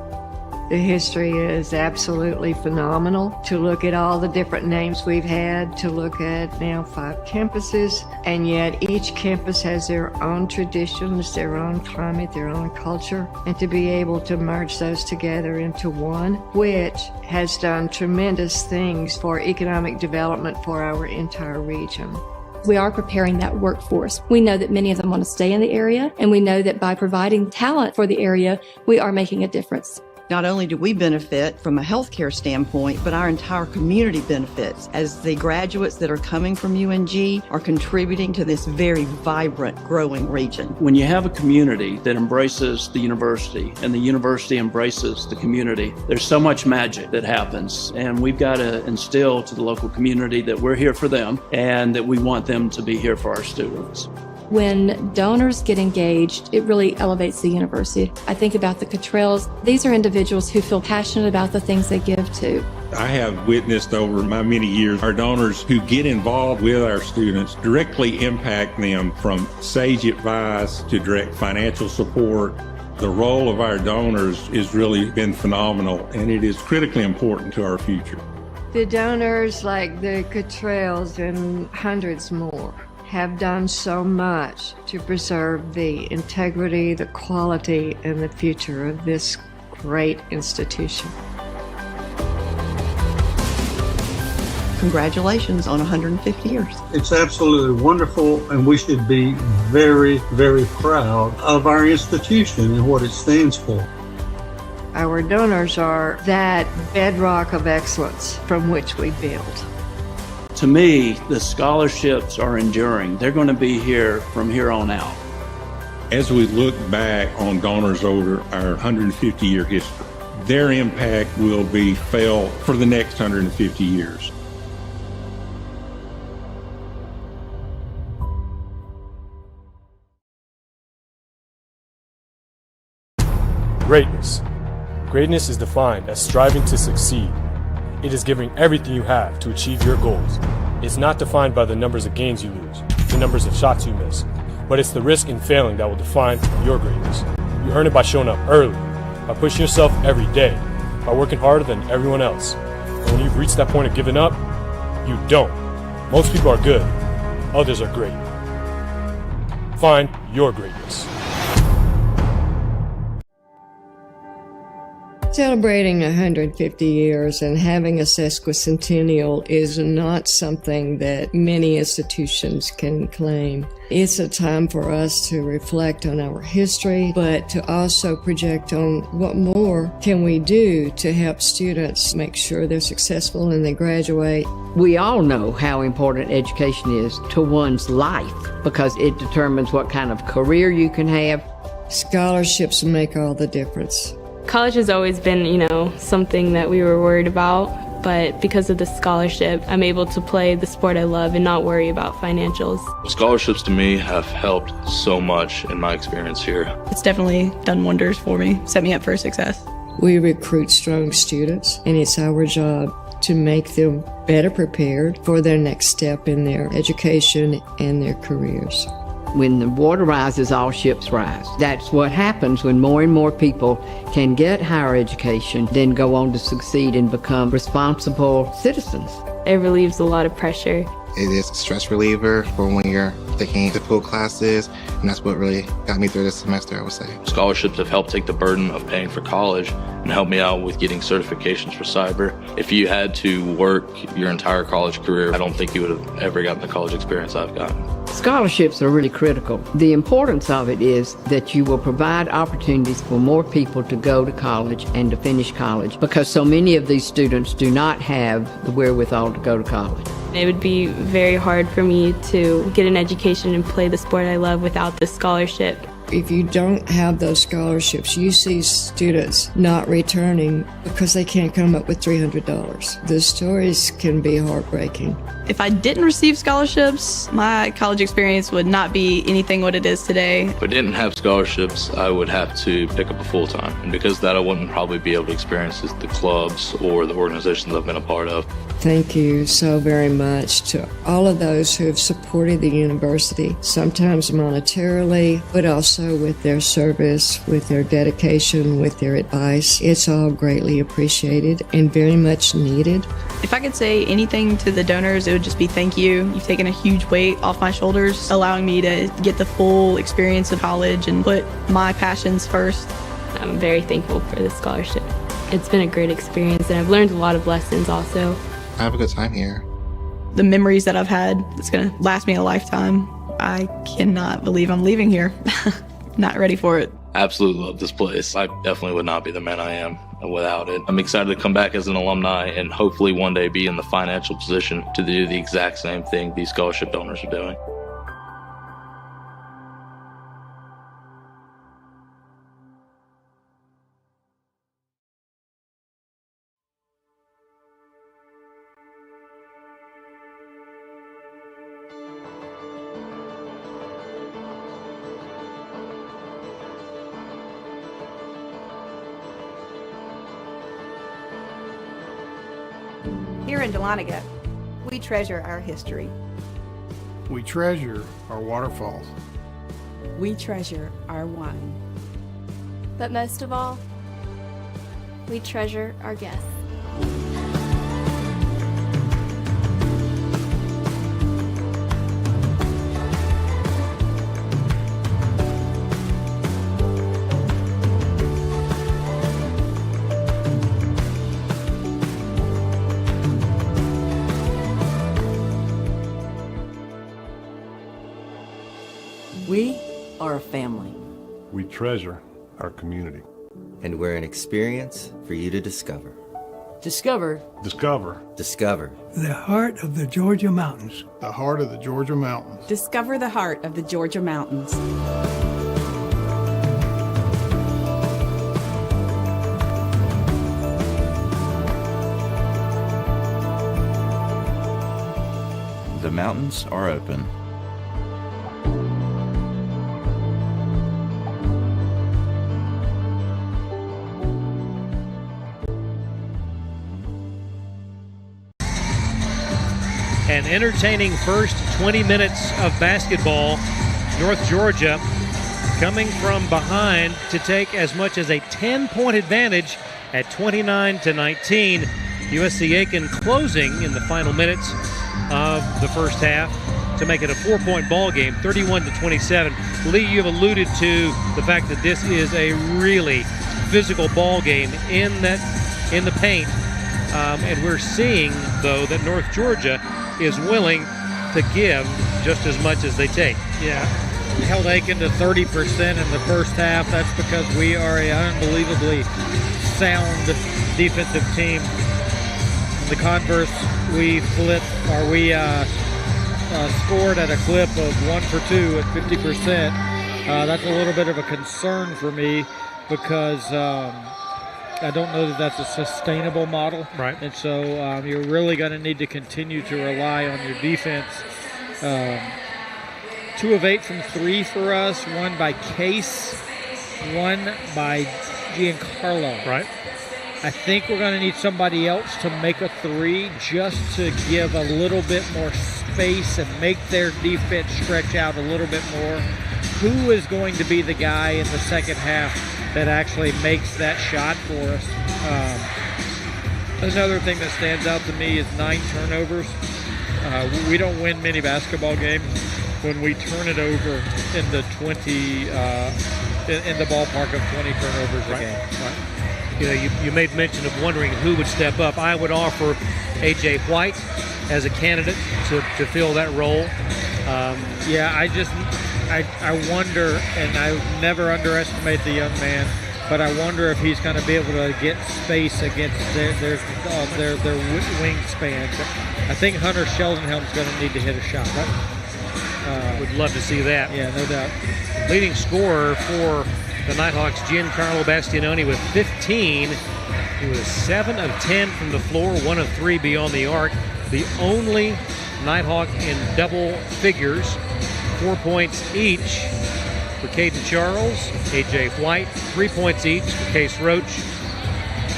The history is absolutely phenomenal. To look at all the different names we've had, to look at now 5 campuses, and yet each campus has their own traditions, their own climate, their own culture, and to be able to merge those together into one, which has done tremendous things for economic development for our entire region. We are preparing that workforce. We know that many of them want to stay in the area, and we know that by providing talent for the area, we are making a difference. Not only do we benefit from a healthcare standpoint, but our entire community benefits as the graduates that are coming from UNG are contributing to this very vibrant, growing region. When you have a community that embraces the university and the university embraces the community, there's so much magic that happens. And we've got to instill to the local community that we're here for them and that we want them to be here for our students. When donors get engaged, it really elevates the university. I think about the Cottrells. These are individuals who feel passionate about the things they give to. I have witnessed over my many years our donors who get involved with our students directly impact them, from sage advice to direct financial support. The role of our donors has really been phenomenal, and it is critically important to our future. The donors like the Cottrells and hundreds more have done so much to preserve the integrity, the quality, and the future of this great institution. Congratulations on 150 years. It's absolutely wonderful, and we should be very, very proud of our institution and what it stands for. Our donors are that bedrock of excellence from which we build. To me, the scholarships are enduring. They're going to be here from here on out. As we look back on donors over our 150-year history, their impact will be felt for the next 150 years. Greatness. Greatness is defined as striving to succeed. It is giving everything you have to achieve your goals. It's not defined by the numbers of games you lose, the numbers of shots you miss, but it's the risk in failing that will define your greatness. You earn it by showing up early, by pushing yourself every day, by working harder than everyone else. And when you've reached that point of giving up, you don't. Most people are good, others are great. Find your greatness. Celebrating 150 years and having a sesquicentennial is not something that many institutions can claim. It's a time for us to reflect on our history, but to also project on what more can we do to help students make sure they're successful and they graduate. We all know how important education is to one's life because it determines what kind of career you can have. Scholarships make all the difference. College has always been, something that we were worried about, but because of the scholarship, I'm able to play the sport I love and not worry about financials. Scholarships to me have helped so much in my experience here. It's definitely done wonders for me, set me up for success. We recruit strong students, and it's our job to make them better prepared for their next step in their education and their careers. When the water rises, all ships rise. That's what happens when more and more people can get higher education, then go on to succeed and become responsible citizens. It relieves a lot of pressure. It is a stress reliever for when you're taking difficult classes, and that's what really got me through this semester, I would say. Scholarships have helped take the burden of paying for college and helped me out with getting certifications for cyber. If you had to work your entire college career, I don't think you would have ever gotten the college experience I've gotten. Scholarships are really critical. The importance of it is that you will provide opportunities for more people to go to college and to finish college, because so many of these students do not have the wherewithal to go to college. It would be very hard for me to get an education and play the sport I love without this scholarship. If you don't have those scholarships, you see students not returning because they can't come up with $300. The stories can be heartbreaking. If I didn't receive scholarships, my college experience would not be anything what it is today. If I didn't have scholarships, I would have to pick up a full-time. And because of that, I wouldn't probably be able to experience the clubs or the organizations I've been a part of. Thank you so very much to all of those who have supported the university, sometimes monetarily, but also with their service, with their dedication, with their advice. It's all greatly appreciated and very much needed. If I could say anything to the donors, it would just be thank you. You've taken a huge weight off my shoulders, allowing me to get the full experience of college and put my passions first. I'm very thankful for this scholarship. It's been a great experience, and I've learned a lot of lessons also. I have a good time here. The memories that I've had, it's going to last me a lifetime. I cannot believe I'm leaving here. Not ready for it. Absolutely love this place. I definitely would not be the man I am without it. I'm excited to come back as an alumni and hopefully one day be in the financial position to do the exact same thing these scholarship donors are doing. Here in Dahlonega, we treasure our history. We treasure our waterfalls. We treasure our wine. But most of all, we treasure our guests. We are a family. We treasure our community. And we're an experience for you to discover. Discover. Discover. Discover. The heart of the Georgia mountains. The heart of the Georgia mountains. Discover the heart of the Georgia mountains. The mountains are open. An entertaining first 20 minutes of basketball. North Georgia coming from behind to take as much as a 10-point advantage at 29-19. USC Aiken closing in the final minutes of the first half to make it a 4-point ball game, 31-27. Lee, you've alluded to the fact that this is a really physical ball game in the paint, and we're seeing though that North Georgia is willing to give just as much as they take. Yeah, we held Aiken to 30% in the first half. That's because we are an unbelievably sound defensive team. In the converse, we scored at a clip of 1 for 2 at 50%. That's a little bit of a concern for me because I don't know that that's a sustainable model. Right. And so you're really going to need to continue to rely on your defense. 2 of 8 from 3 for us, 1 by Case, 1 by Giancarlo. Right. I think we're going to need somebody else to make a 3 just to give a little bit more space and make their defense stretch out a little bit more. Who is going to be the guy in the second half that actually makes that shot for us? Another thing that stands out to me is 9 turnovers. We don't win many basketball games when we turn it over in the 20 in the ballpark of 20 turnovers a game. Right. you made mention of wondering who would step up. I would offer A.J. White as a candidate to fill that role. I wonder, and I never underestimate the young man, but I wonder if he's going to be able to get space against their wingspan. I think Hunter Sheldonhelm's going to need to hit a shot. Would love to see that. Yeah, no doubt. Leading scorer for the Nighthawks, Giancarlo Bastianoni, with 15. He was 7 of 10 from the floor, 1 of 3 beyond the arc. The only Nighthawk in double figures, 4 points each for Caden Charles, A.J. White, 3 points each for Case Roach,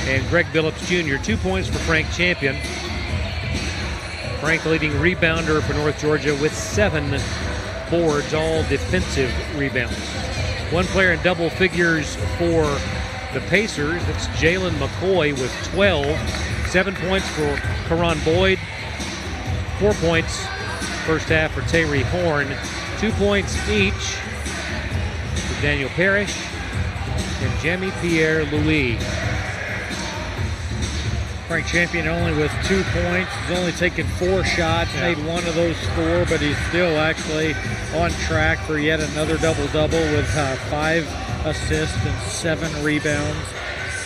and Greg Billups Jr., 2 points for Frank Champion. Frank leading rebounder for North Georgia with 7 boards, all defensive rebounds. One player in double figures for the Pacers, that's Jalen McCoy with 12. 7 points for Karan Boyd, 4 points first half for Tyree Horn, 2 points each for Daniel Parrish and Jamie Pierre-Louis. Frank Champion only with 2 points. He's only taken 4 shots, made one of those 4, but he's still actually on track for yet another double-double with 5 assists and 7 rebounds.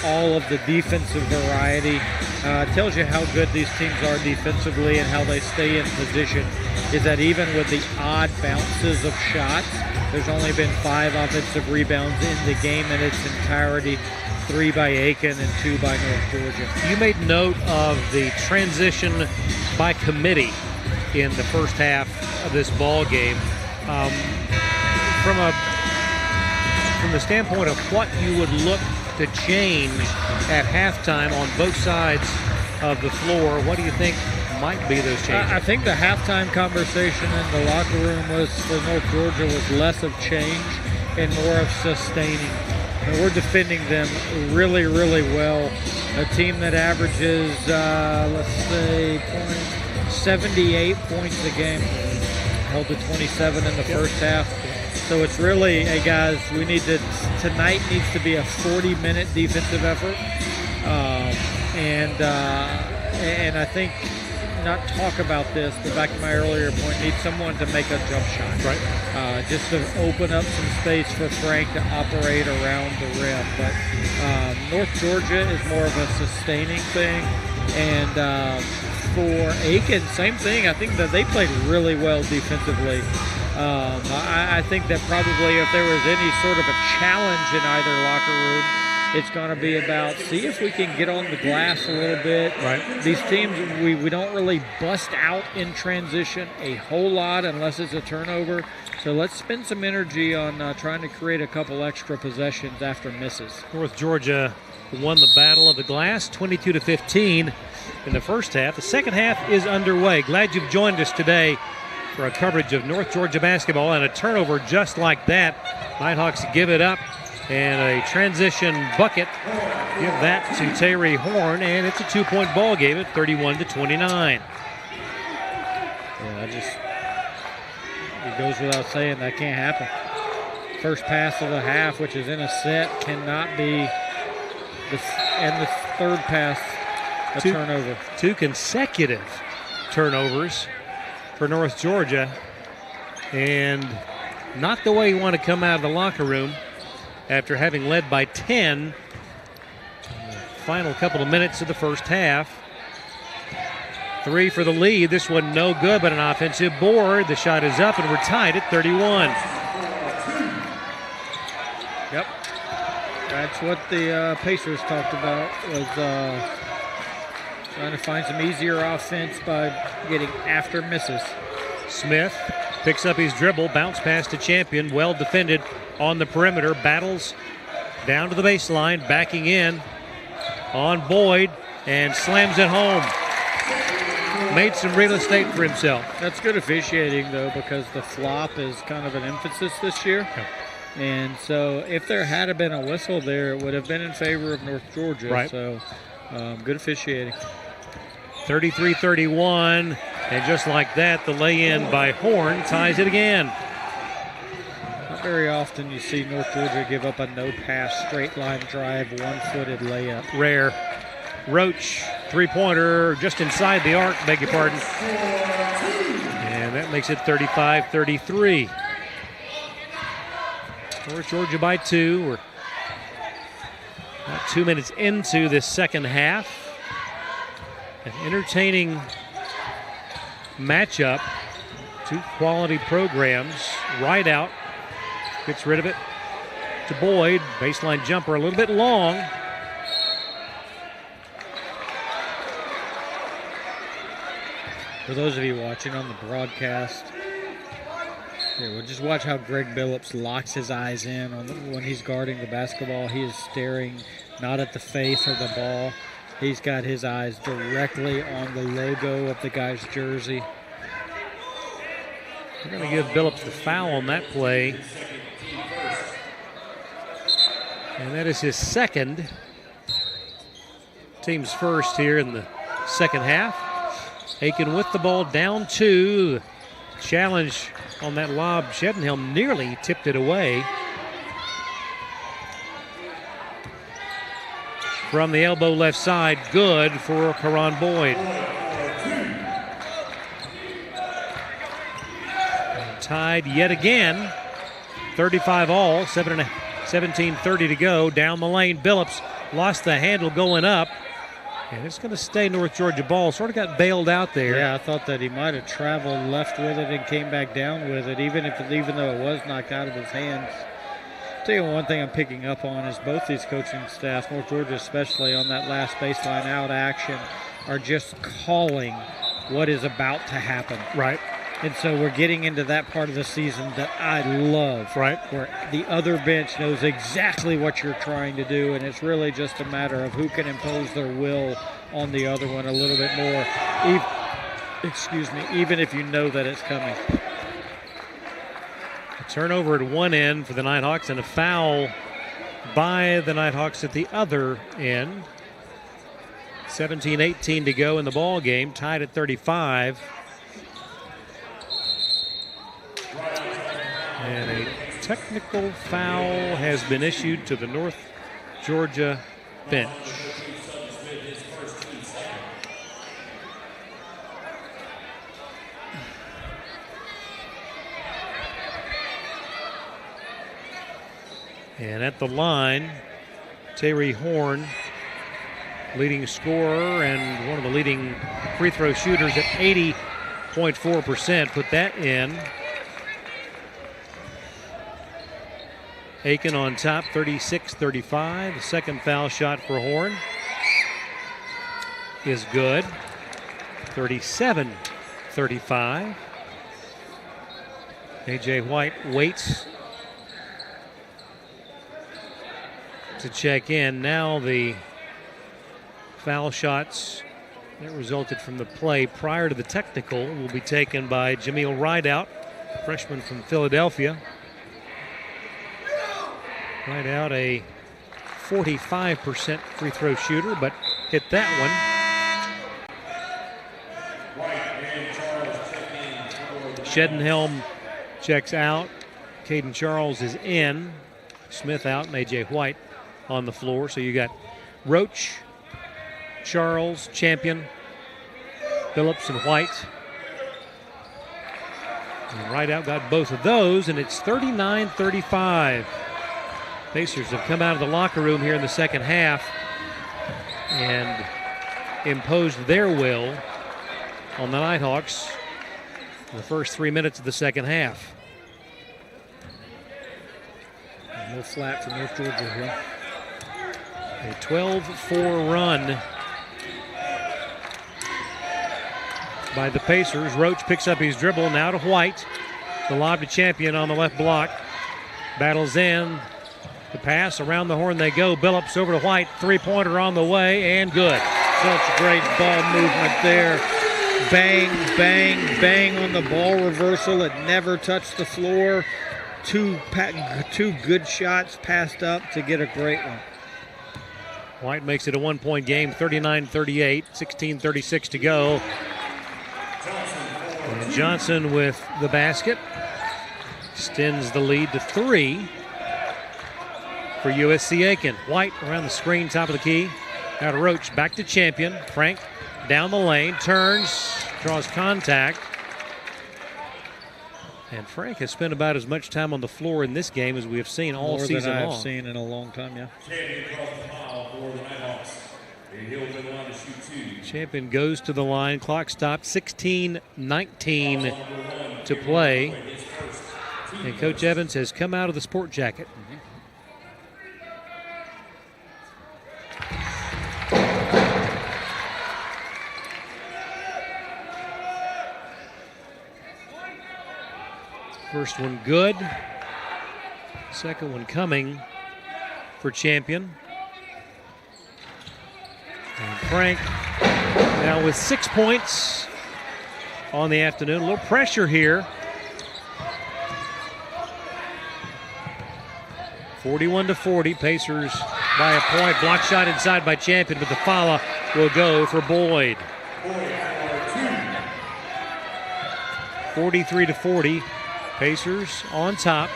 All of the defensive variety. Tells you how good these teams are defensively and how they stay in position. Is that even with the odd bounces of shots, there's only been 5 offensive rebounds in the game in its entirety. 3 by Aiken and 2 by North Georgia. You made note of the transition by committee in the first half of this ball game. From the standpoint of what you would look to change at halftime on both sides of the floor, what do you think might be those changes? I think the halftime conversation in the locker room was for North Georgia was less of change and more of sustaining. And we're defending them really, really well. A team that averages, 78 points a game, held to 27 in the first half. So it's really, hey guys, tonight needs to be a 40-minute defensive effort. And I think, not talk about this, but back to my earlier point, need someone to make a jump shot. Right. Just to open up some space for Frank to operate around the rim. But North Georgia is more of a sustaining thing. And for Aiken, same thing. I think that they played really well defensively. I think that probably if there was any sort of a challenge in either locker room, it's going to be about see if we can get on the glass a little bit. Right. These teams, we don't really bust out in transition a whole lot unless it's a turnover. So let's spend some energy on trying to create a couple extra possessions after misses. North Georgia won the battle of the glass 22-15 in the first half. The second half is underway. Glad you've joined us today for a coverage of North Georgia basketball, and a turnover just like that. Nighthawks give it up. And a transition bucket, give that to Tyree Horn, and it's a 2-point ball game at 31-29. It goes without saying that can't happen. First pass of the half, which is in a set, cannot be, and the third pass, a turnover. 2 consecutive turnovers for North Georgia, and not the way you want to come out of the locker room after having led by 10 final couple of minutes of the first half. 3 for the lead. This one no good, but an offensive board. The shot is up, and we're tied at 31. Yep. That's what the Pacers talked about, was trying to find some easier offense by getting after misses. Smith picks up his dribble, bounce pass to Champion, well defended on the perimeter, battles down to the baseline, backing in on Boyd, and slams it home. Made some real estate for himself. That's good officiating, though, because the flop is kind of an emphasis this year. Okay. And so if there had been a whistle there, it would have been in favor of North Georgia. Right. So good officiating. 33-31, and just like that, the lay-in by Horn ties it again. Not very often you see North Georgia give up a no-pass, straight-line drive, one-footed layup. Rare. Roach, three-pointer, just inside the arc, beg your pardon. And that makes it 35-33. North Georgia by 2. We're about 2 minutes into this second half. An entertaining matchup. Two quality programs. Rideout gets rid of it to Boyd. Baseline jumper a little bit long. For those of you watching on the broadcast, here, we'll just watch how Greg Billups locks his eyes in when he's guarding the basketball. He is staring not at the face or the ball. He's got his eyes directly on the logo of the guy's jersey. We're going to give Billups the foul on that play. And that is his second. Team's first here in the second half. Aiken with the ball, down 2. Challenge on that lob. Shedenhelm nearly tipped it away. From the elbow left side, good for Karan Boyd. And tied yet again, 35 all, 17:30 to go. Down the lane, Billups lost the handle going up. And it's going to stay North Georgia ball. Sort of got bailed out there. Yeah, I thought that he might have traveled left with it and came back down with it, even though it was knocked out of his hands. I'll tell you one thing I'm picking up on is both these coaching staffs, North Georgia especially on that last baseline out action, are just calling what is about to happen. Right. And so we're getting into that part of the season that I love. Right. Where the other bench knows exactly what you're trying to do, and it's really just a matter of who can impose their will on the other one a little bit more. Even if you know that it's coming. A turnover at one end for the Nighthawks and a foul by the Nighthawks at the other end. 17-18 to go in the ball game, tied at 35. And a technical foul has been issued to the North Georgia bench. And at the line, Terry Horn, leading scorer and one of the leading free throw shooters at 80.4%, put that in. Aiken on top, 36-35. The second foul shot for Horn is good. 37-35. A.J. White waits to check in. Now the foul shots that resulted from the play prior to the technical will be taken by Jameel Rideout, freshman from Philadelphia. Rideout, a 45% free throw shooter, but hit that one. Shedenhelm checks out. Caden Charles is in. Smith out and A.J. White on the floor. So you got Roach, Charles, Champion, Billups, and White. And Rideout got both of those, and it's 39-35. Pacers have come out of the locker room here in the second half and imposed their will on the Nighthawks in the first 3 minutes of the second half. A little flat for North Georgia here. A 12-4 run by the Pacers. Roach picks up his dribble, now to White. The lob to Champion on the left block. Battles in. The pass, around the horn they go. Billups over to White. Three-pointer on the way, and good. Such great ball movement there. Bang, bang, bang on the ball reversal. It never touched the floor. Two good shots passed up to get a great one. White makes it a one-point game, 39-38, 16:36 to go. And Johnson with the basket. extends the lead to 3 for USC Aiken. White around the screen, top of the key. Now to Roach, back to Champion. Frank down the lane, turns, draws contact. And Frank has spent about as much time on the floor in this game as we have seen all season long. More than I have seen in a long time, yeah. Champion goes to the line. Clock stopped. 16:19 to play. And Coach Evans has come out of the sport jacket. First one good. Second one coming for Champion. And Frank now with 6 points on the afternoon. A little pressure here. 41-40. Pacers by a point. Block shot inside by Champion, but the foul will go for Boyd. 43-40. Pacers on top.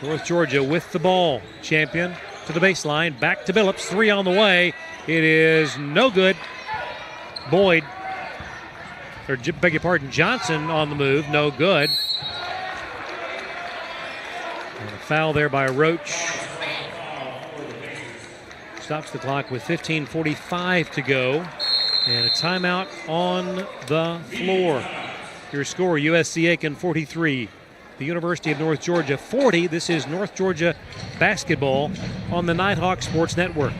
North Georgia with the ball. Champion to the baseline. Back to Billups. 3 on the way. It is no good. Boyd, or beg your pardon, Johnson on the move. No good. And a foul there by Roach. Stops the clock with 15:45 to go. And a timeout on the floor. Your score, USC Aiken 43. The University of North Georgia 40. This is North Georgia basketball on the Nighthawk Sports Network.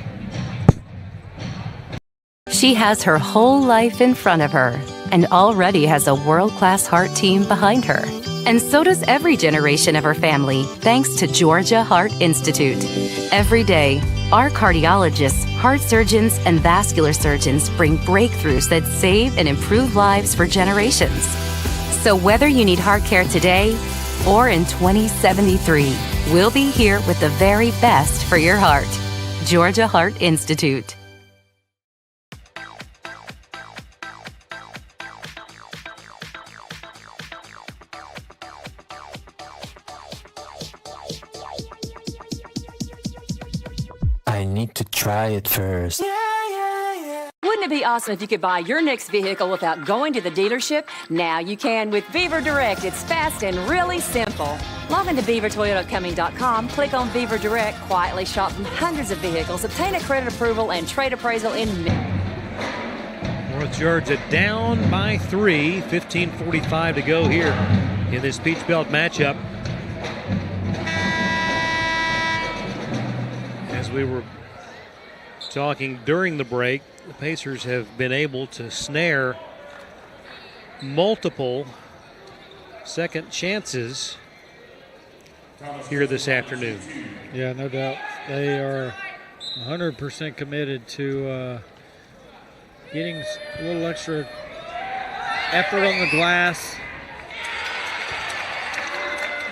She has her whole life in front of her and already has a world-class heart team behind her. And so does every generation of her family, thanks to Georgia Heart Institute. Every day, our cardiologists, heart surgeons, and vascular surgeons bring breakthroughs that save and improve lives for generations. So whether you need heart care today or in 2073, we'll be here with the very best for your heart. Georgia Heart Institute. I need to try it first. Wouldn't it be awesome if you could buy your next vehicle without going to the dealership? Now you can with Beaver Direct. It's fast and really simple. Log into beavertoyotacoming.com, click on Beaver Direct, quietly shop from hundreds of vehicles, obtain a credit approval and trade appraisal in minutes. North Georgia down by 3, 15:45 to go here in this Peach Belt matchup. As we were talking during the break, the Pacers have been able to snare multiple second chances here this afternoon. Yeah, no doubt. They are 100% committed to getting a little extra effort on the glass.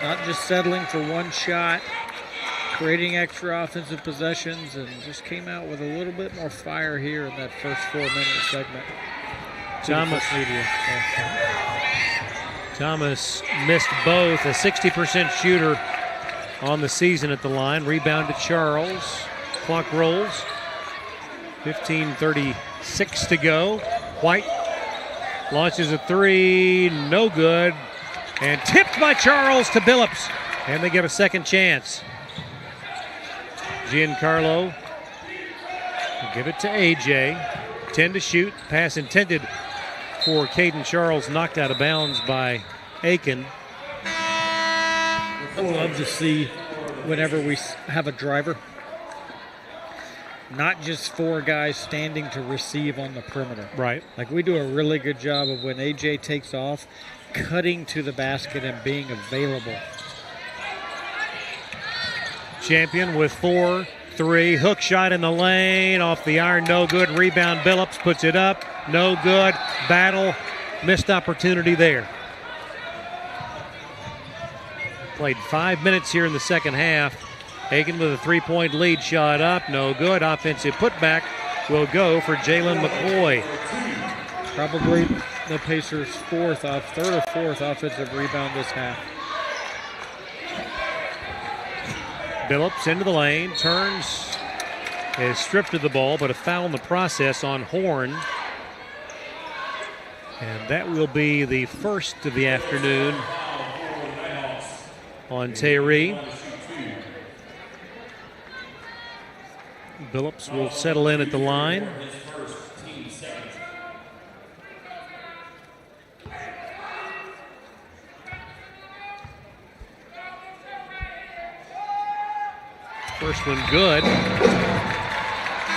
Not just settling for one shot, creating extra offensive possessions, and just came out with a little bit more fire here in that first 4-minute segment. Thomas missed both. A 60% shooter on the season at the line. Rebound to Charles. Clock rolls. 15:36 to go. White launches a 3. No good. And tipped by Charles to Billups. And they get a second chance. Giancarlo will give it to AJ. 10 to shoot. Pass intended for Caden Charles, knocked out of bounds by Aiken. I love to see whenever we have a driver, not just 4 guys standing to receive on the perimeter. Right. Like we do a really good job of when AJ takes off, cutting to the basket and being available. Champion with 4, 3, hook shot in the lane, off the iron, no good. Rebound, Billups puts it up, no good. Battle, missed opportunity there. Played 5 minutes here in the second half. Aiken with a 3-point lead, shot up, no good. Offensive putback will go for Jalen McCoy. Probably the Pacers' third or fourth offensive rebound this half. Billups into the lane, turns, is stripped of the ball, but a foul in the process on Horn. And that will be the first of the afternoon on Tayri. Billups will settle in at the line. First one good.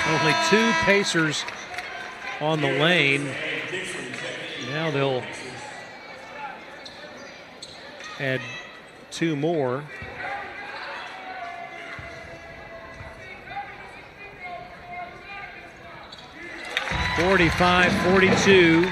Only 2 Pacers on the lane. Now they'll add 2 more. (45-42).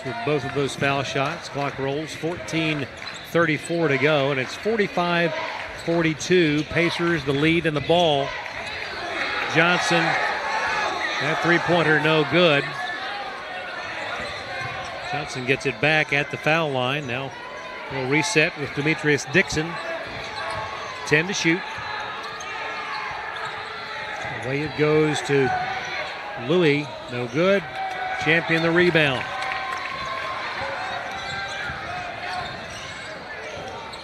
With both of those foul shots. Clock rolls, 14:34 to go, and it's 45-42. Pacers the lead in the ball. Johnson, that three-pointer no good. Johnson gets it back at the foul line. Now we'll reset with Demetrius Dixon. 10 to shoot. Away it goes to Louis, no good. Champion the rebound.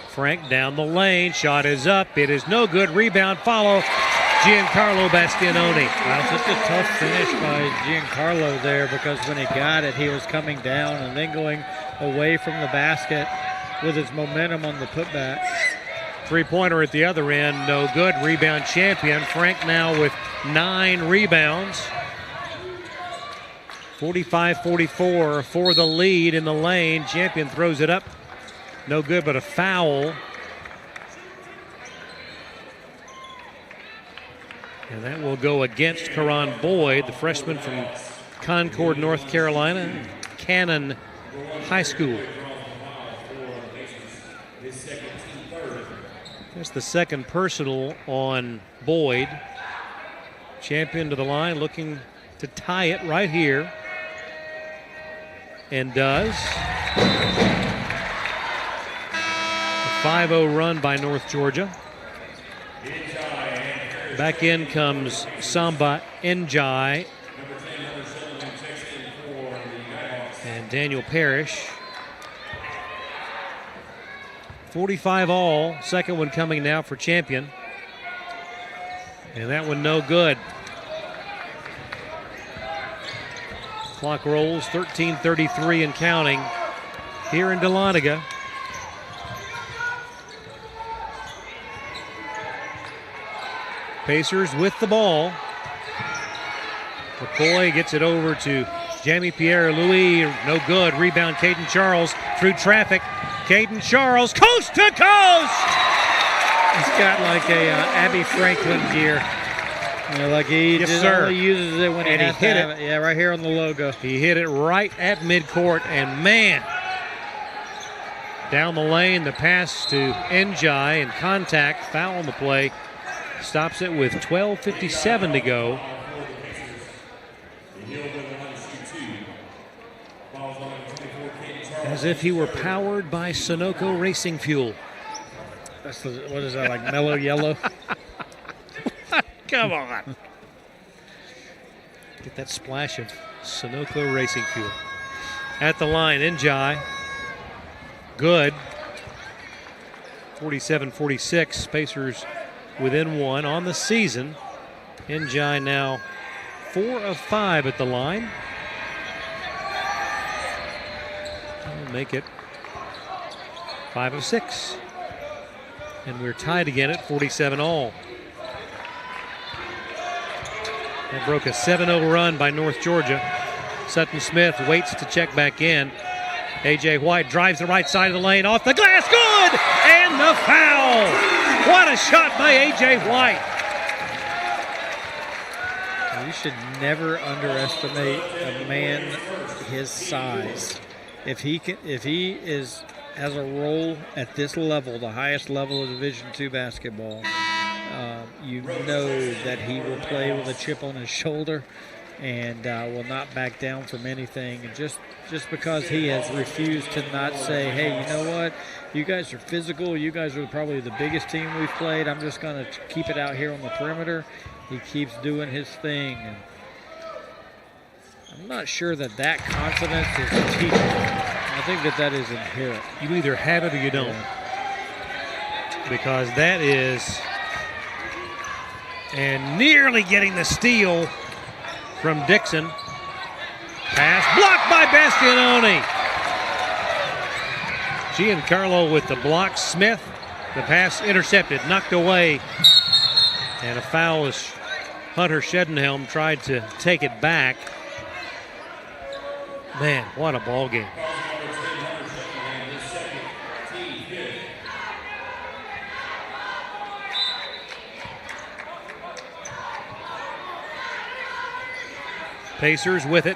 Frank down the lane, shot is up, it is no good. Rebound follow, Giancarlo Bastianoni. Wow, such a tough finish by Giancarlo there, because when he got it, he was coming down and then going away from the basket with his momentum on the putback. Three-pointer at the other end, no good. Rebound champion. Frank now with 9 rebounds. 45-44 for the lead in the lane. Champion throws it up. No good, but a foul. And that will go against Karan Boyd, the freshman from Concord, North Carolina, Cannon High School. That's the second personal on Boyd. Champion to the line, looking to tie it right here. And does. 5-0 run by North Georgia. Back in comes Samba Njai and Daniel Parrish. 45 all. Second one coming now for Champion. And that one no good. Clock rolls, 13:33 and counting here in Dahlonega. Pacers with the ball. McCoy gets it over to Jamie Pierre-Louis. No good. Rebound, Caden Charles through traffic. Caden Charles, coast to coast! He's got like a Abby Franklin gear. You know, like he yes, just sir. only uses it when he has hit to have it. Yeah, right here on the logo. He hit it right at midcourt, and man, down the lane, the pass to Njai and contact, foul on the play. Stops it with 12:57 to go. As if he were powered by Sunoco racing fuel. That's the, what is that, like mellow yellow? Come on. Get that splash of Sunoco racing fuel. At the line, Njai. Good. 47-46. Pacers within 1 on the season. Njai now 4 of 5 at the line. We'll make it 5 of 6. And we're tied again at 47 all. That broke a 7-0 run by North Georgia. Sutton Smith waits to check back in. A.J. White drives the right side of the lane, off the glass, good! And the foul! What a shot by A.J. White! You should never underestimate a man his size. If he has a role at this level, the highest level of Division II basketball, you know that he will play with a chip on his shoulder. and will not back down from anything. And just because he has refused to not say, hey, you know what, you guys are physical, you guys are probably the biggest team we've played, I'm just going to keep it out here on the perimeter. He keeps doing his thing, and I'm not sure that confidence is teachable. I think that is inherent. You either have it or you don't. Because that is, and nearly getting the steal from Dixon. Pass blocked by Bastianoni. Giancarlo with the block. Smith, the pass intercepted, knocked away. And a foul as Hunter Shedenhelm tried to take it back. Man, what a ball game. Pacers with it.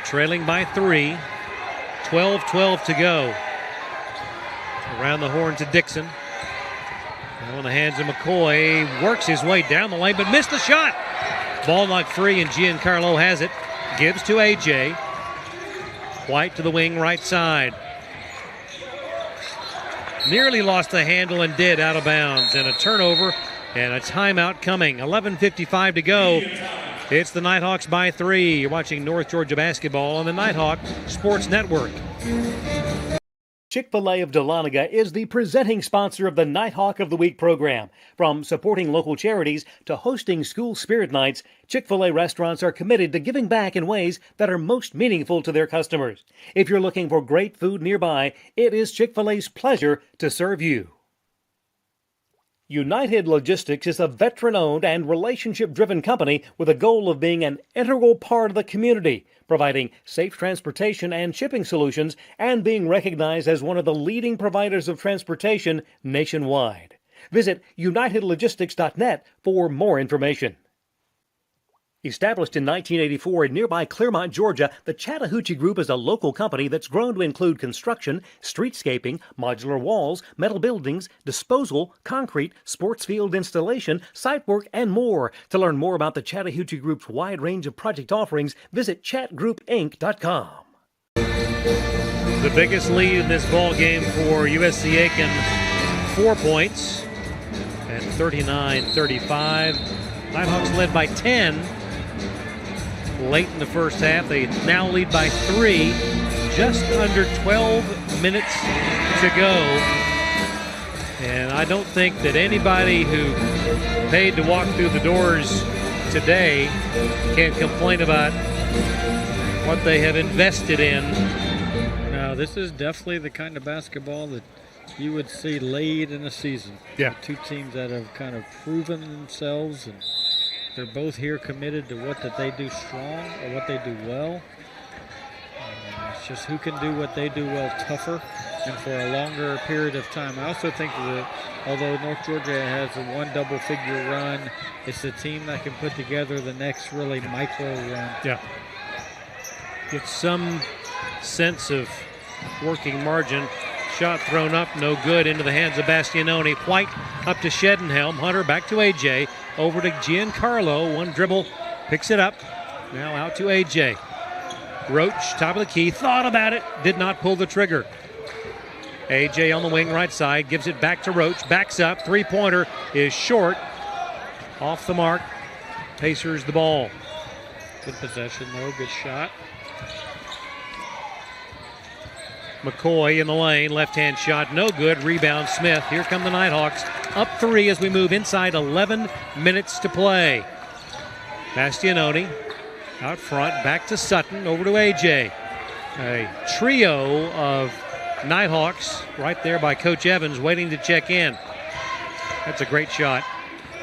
Trailing by 3. 12-12 to go. Around the horn to Dixon. Now in the hands of McCoy. Works his way down the lane, but missed the shot. Ball knocked free, and Giancarlo has it. Gives to A.J. White to the wing, right side. Nearly lost the handle and did, out of bounds. And a turnover and a timeout coming. 11:55 to go. It's the Nighthawks by 3. You're watching North Georgia basketball on the Nighthawk Sports Network. Chick-fil-A of Dahlonega is the presenting sponsor of the Nighthawk of the Week program. From supporting local charities to hosting school spirit nights, Chick-fil-A restaurants are committed to giving back in ways that are most meaningful to their customers. If you're looking for great food nearby, it is Chick-fil-A's pleasure to serve you. United Logistics is a veteran-owned and relationship-driven company with a goal of being an integral part of the community, providing safe transportation and shipping solutions, and being recognized as one of the leading providers of transportation nationwide. Visit unitedlogistics.net for more information. Established in 1984 in nearby Clermont, Georgia, the Chattahoochee Group is a local company that's grown to include construction, streetscaping, modular walls, metal buildings, disposal, concrete, sports field installation, site work, and more. To learn more about the Chattahoochee Group's wide range of project offerings, visit chatgroupinc.com. The biggest lead in this ball game for USC Aiken, 4 points at 39-35. Nighthawks led by 10 late in the first half. They now lead by 3, just under 12 minutes to go. And I don't think that anybody who paid to walk through the doors today can complain about what they have invested in. No, this is definitely the kind of basketball that you would see late in a season. Yeah. Two teams that have kind of proven themselves, and they're both here committed to what that they do strong or what they do well. It's just who can do what they do well tougher and for a longer period of time. I also think that although North Georgia has a one double-figure run, it's a team that can put together the next really micro run. Yeah. Get some sense of working margin. Shot thrown up, no good, into the hands of Bastianoni. White up to Shedenhelm. Hunter back to A.J. Over to Giancarlo. One dribble, picks it up. Now out to A.J. Roach, top of the key, thought about it, did not pull the trigger. A.J. on the wing right side, gives it back to Roach, backs up. Three-pointer is short. Off the mark. Pacers the ball. Good possession, though. Good shot. McCoy in the lane, left-hand shot, no good. Rebound Smith. Here come the Nighthawks. Up 3 as we move inside 11 minutes to play. Bastianoni out front, back to Sutton, over to A.J. A trio of Nighthawks right there by Coach Evans waiting to check in. That's a great shot.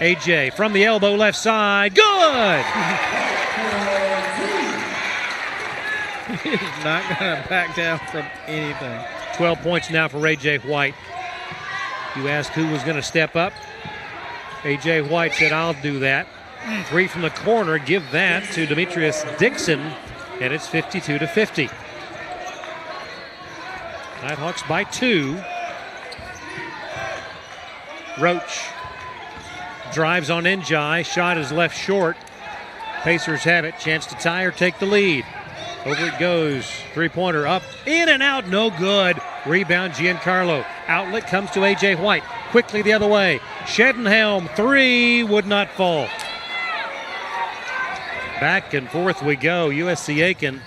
A.J. from the elbow, left side, good! He's not going to back down from anything. 12 points now for A.J. White. You asked who was going to step up. A.J. White said, I'll do that. 3 from the corner, give that to Demetrius Dixon, and it's 52-50. Nighthawks by 2. Roach drives on Njai. Shot is left short. Pacers have it. Chance to tie or take the lead. Over it goes. Three-pointer up, in and out, no good. Rebound Giancarlo. Outlet comes to A.J. White. Quickly the other way. Shedenhelm, three, would not fall. Back and forth we go. USC Aiken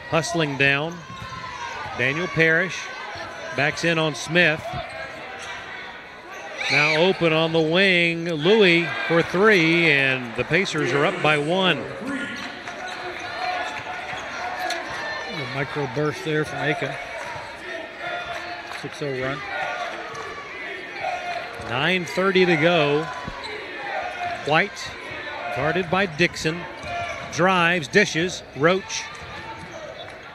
hustling down. Daniel Parrish backs in on Smith. Now open on the wing. Louis for three, and the Pacers are up by one. A micro burst there from Aiken. 6-0 run. 9:30 to go. White guarded by Dixon. Drives, dishes, Roach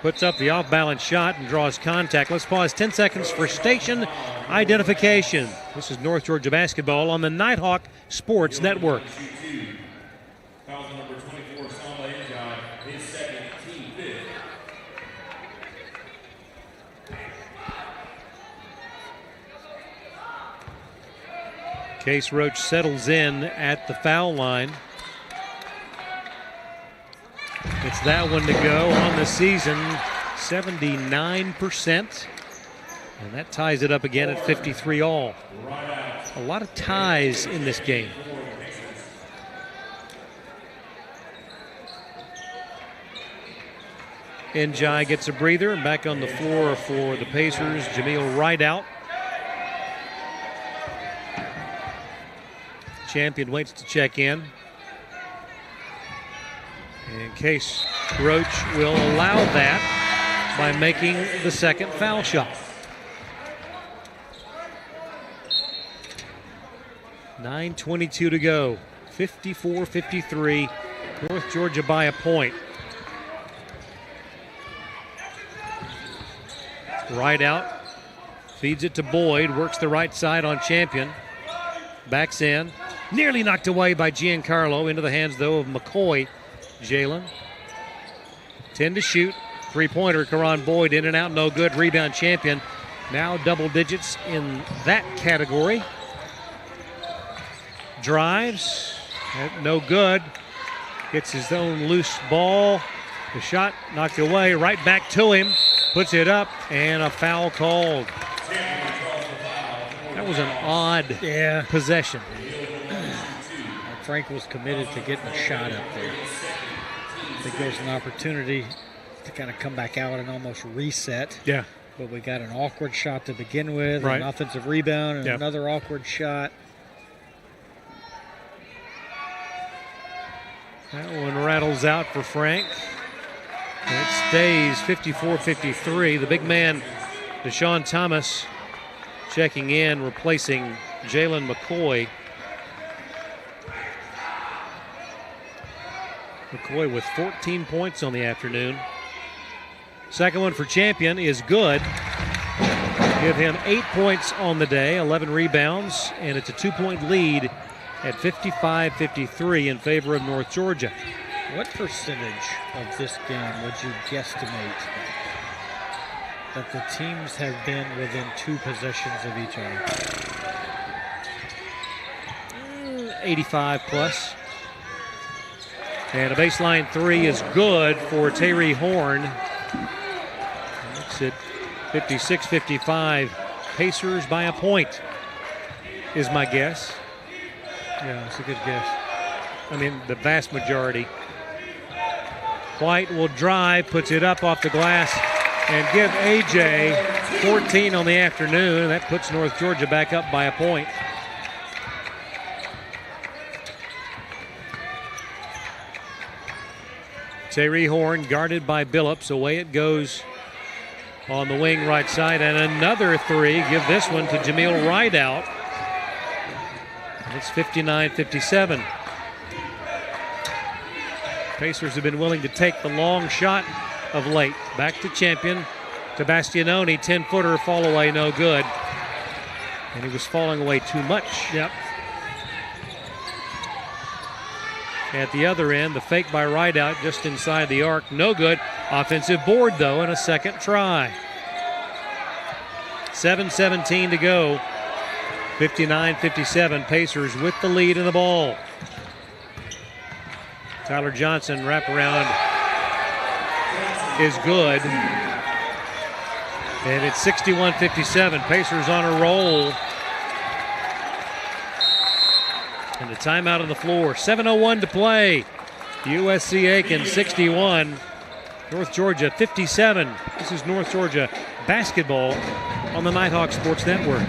puts up the off-balance shot and draws contact. Let's pause 10 seconds for station identification. This is North Georgia basketball on the Nighthawk Sports Network. Case Roach settles in at the foul line. It's that one to go on the season, 79%. And that ties it up again at 53 all. A lot of ties in this game. Njai gets a breather, and back on the floor for the Pacers, Jameel Rideout. Champion waits to check in. In case Roach will allow that by making the second foul shot. 9:22 to go. 54-53. North Georgia by a point. Rideout feeds it to Boyd. Works the right side on Champion. Backs in. Nearly knocked away by Giancarlo. Into the hands, though, of McCoy. Jalen. 10 to shoot. Three-pointer, Karan Boyd, in and out, no good. Rebound Champion. Now double digits in that category. Drives. No good. Gets his own loose ball. The shot knocked away. Right back to him. Puts it up, and a foul called. That was an odd possession. Frank was committed to getting a shot up there. I think there's an opportunity to kind of come back out and almost reset. Yeah. But we got an awkward shot to begin with, right. An offensive rebound, and another awkward shot. That one rattles out for Frank. And it stays 54-53. The big man, Deshaun Thomas, checking in, replacing Jalen McCoy. McCoy with 14 points on the afternoon. Second one for Champion is good. Give him 8 points on the day, 11 rebounds, and it's a 2-point lead at 55-53 in favor of North Georgia. What percentage of this game would you guesstimate that the teams have been within 2 possessions of each other? 85 plus. And a baseline three is good for Tyree Horn. Makes it 56-55. Pacers by a point is my guess. Yeah, that's a good guess. I mean, the vast majority. White will drive, puts it up off the glass, and give A.J. 14 on the afternoon. That puts North Georgia back up by a point. Tyree Horn guarded by Billups. Away it goes on the wing right side. And another three. Give this one to Jameel Rideout. It's 59-57. Pacers have been willing to take the long shot of late. Back to Champion. To Bastianoni. 10-footer fall away, no good. And he was falling away too much. Yep. At the other end, the fake by Rideout just inside the arc. No good. Offensive board, though, and a second try. 7:17 to go. 59-57, Pacers with the lead in the ball. Tyler Johnson wraparound is good. And it's 61-57, Pacers on a roll. And the timeout on the floor, 7:01 to play. USC Aiken 61, North Georgia 57. This is North Georgia basketball on the Nighthawk Sports Network.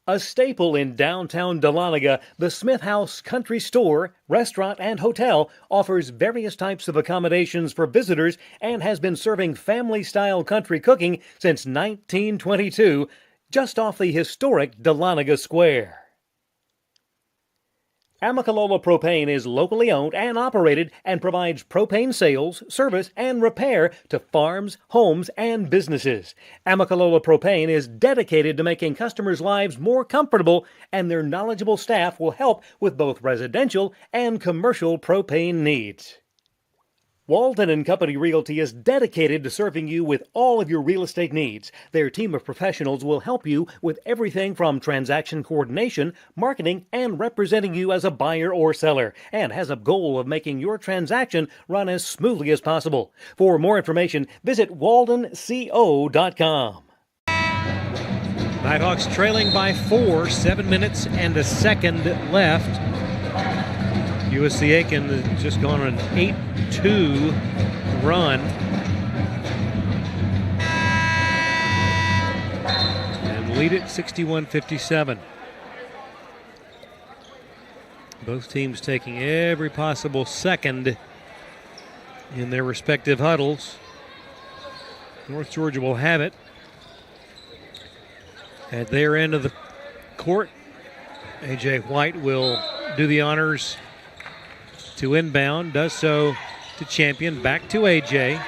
A staple in downtown Dahlonega, the Smith House Country Store, Restaurant, and Hotel offers various types of accommodations for visitors and has been serving family-style country cooking since 1922, just off the historic Dahlonega Square. Amicalola Propane is locally owned and operated and provides propane sales, service, and repair to farms, homes, and businesses. Amicalola Propane is dedicated to making customers' lives more comfortable, and their knowledgeable staff will help with both residential and commercial propane needs. Walton & Company Realty is dedicated to serving you with all of your real estate needs. Their team of professionals will help you with everything from transaction coordination, marketing, and representing you as a buyer or seller, and has a goal of making your transaction run as smoothly as possible. For more information, visit waldenco.com. Nighthawks trailing by 4, 7 minutes and a second left. USC Aiken has just gone on an 8-2 run. And lead it 61-57. Both teams taking every possible second in their respective huddles. North Georgia will have it at their end of the court. A.J. White will do the honors to inbound, does so to Champion, back to A.J.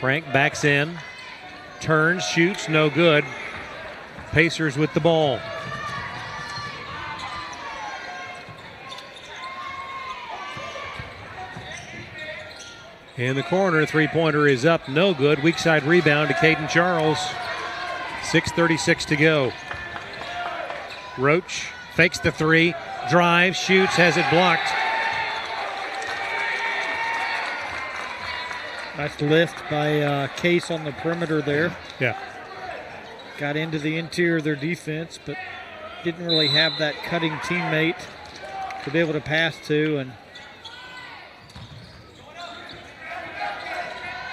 Frank backs in, turns, shoots, no good. Pacers with the ball. In the corner, three-pointer is up, no good. Weak side rebound to Caden Charles. 6:36 to go. Roach fakes the three, drives, shoots, has it blocked. Nice lift by Case on the perimeter there. Yeah. Got into the interior of their defense, but didn't really have that cutting teammate to be able to pass to. And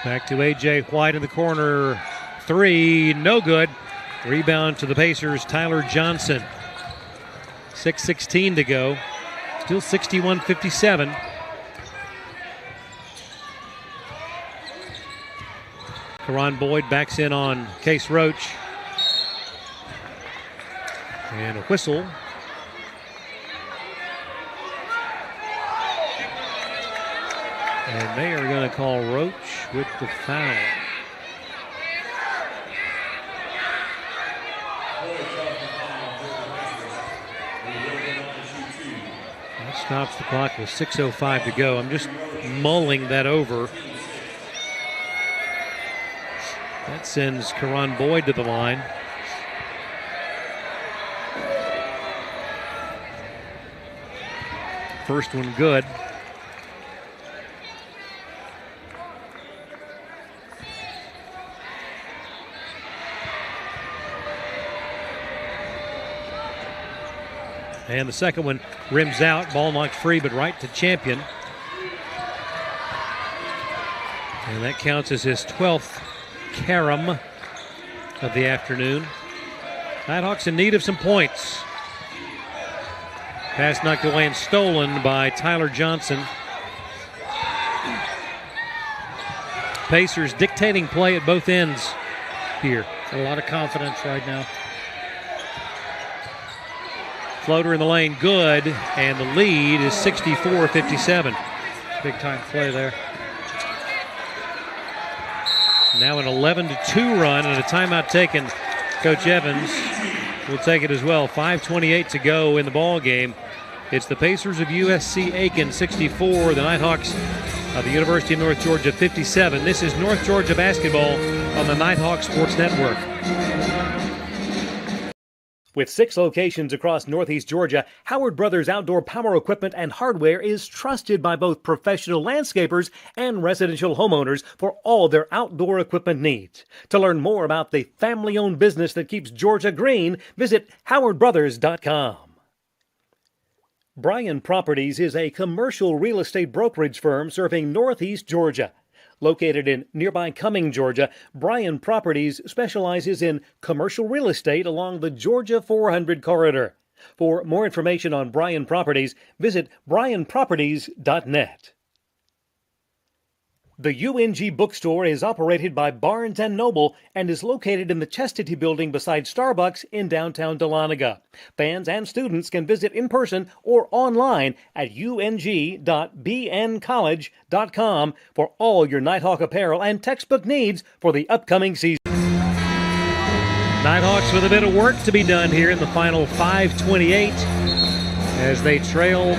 back to A.J. White in the corner. Three, no good. Rebound to the Pacers, Tyler Johnson. 6:16 to go. Still 61-57. Karan Boyd backs in on Case Roach. And a whistle. And they are going to call Roach with the foul. That stops the clock with 6:05 to go. I'm just mulling that over. That sends Karan Boyd to the line. First one good. And the second one rims out, ball knocked free, but right to Champion. And that counts as his 12th carom of the afternoon. Nighthawks in need of some points. Pass knocked away and stolen by Tyler Johnson. Pacers dictating play at both ends here. A lot of confidence right now. Floater in the lane, good, and the lead is 64-57. Big time play there. Now an 11-2 run and a timeout taken. Coach Evans will take it as well. 5:28 to go in the ball game. It's the Pacers of USC Aiken 64, the Nighthawks of the University of North Georgia 57. This is North Georgia basketball on the Nighthawk Sports Network. With 6 locations across Northeast Georgia, Howard Brothers Outdoor Power Equipment and Hardware is trusted by both professional landscapers and residential homeowners for all their outdoor equipment needs. To learn more about the family-owned business that keeps Georgia green, visit howardbrothers.com. Bryan Properties is a commercial real estate brokerage firm serving Northeast Georgia. Located in nearby Cumming, Georgia, Bryan Properties specializes in commercial real estate along the Georgia 400 corridor. For more information on Bryan Properties, visit bryanproperties.net. The UNG bookstore is operated by Barnes & Noble and is located in the Chastity Building beside Starbucks in downtown Dahlonega. Fans and students can visit in person or online at ung.bncollege.com for all your Nighthawk apparel and textbook needs for the upcoming season. Nighthawks with a bit of work to be done here in the final 5:28 as they trail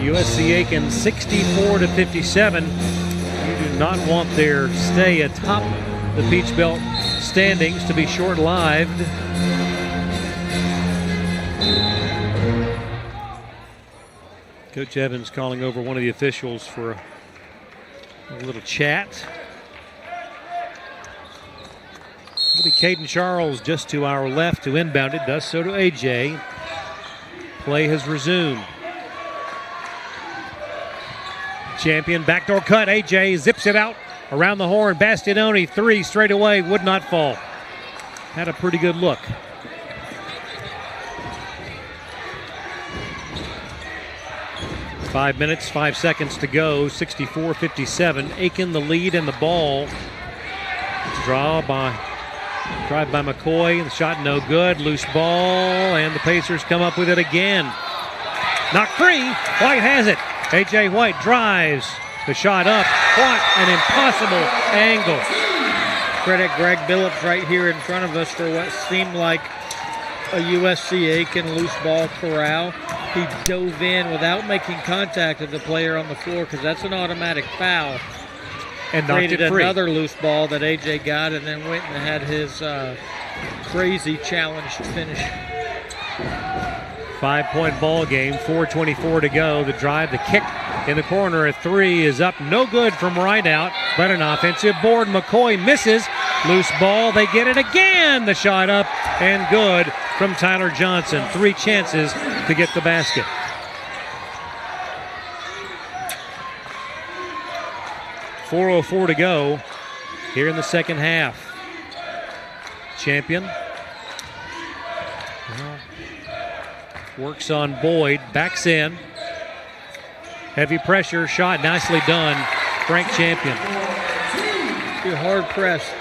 USC Aiken 64-57. You do not want their stay atop the Peach Belt standings to be short-lived. Coach Evans calling over one of the officials for a little chat. It'll be Caden Charles just to our left to inbound it. Does so to AJ. Play has resumed. Champion backdoor cut. AJ zips it out around the horn. Bastianoni, 3 straight away, would not fall. Had a pretty good look. Five minutes, 5 seconds to go. 64-57. Aiken the lead and the ball. Drive by McCoy. The shot no good. Loose ball, and the Pacers come up with it again. Knocked free. White has it. A.J. White drives. The shot up. What an impossible angle. Credit Greg Billups right here in front of us for what seemed like a USC Aiken loose ball corral. He dove in without making contact with the player on the floor because that's an automatic foul. And knocked created it free. Another loose ball that A.J. got and then went and had his crazy challenged finish. 5-point ball game, 4:24 to go. The drive, the kick in the corner, a 3 is up, no good from right out, but an offensive board. McCoy misses, loose ball, they get it again. The shot up and good from Tyler Johnson. 3 chances to get the basket. .404 to go here in the second half. Champion works on Boyd, backs in. Heavy pressure, shot nicely done. Frank Champion. You're hard pressed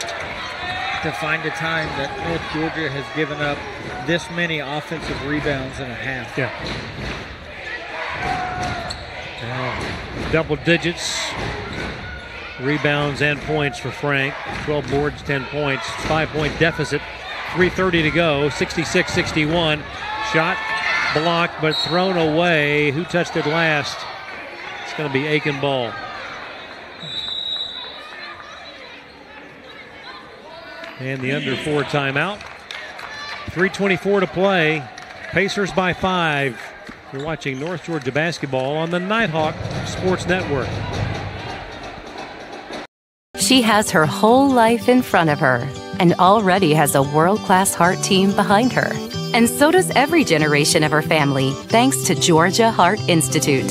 to find a time that North Georgia has given up this many offensive rebounds in a half. Yeah. Double digits, rebounds and points for Frank. 12 boards, 10 points. 5-point deficit. 3:30 to go. 66-61. Shot blocked but thrown away. Who touched it last? It's going to be Aiken ball. And the under 4 timeout. 3:24 to play. Pacers by 5. You're watching North Georgia basketball on the Nighthawk Sports Network. She has her whole life in front of her and already has a world-class heart team behind her. And so does every generation of her family, thanks to Georgia Heart Institute.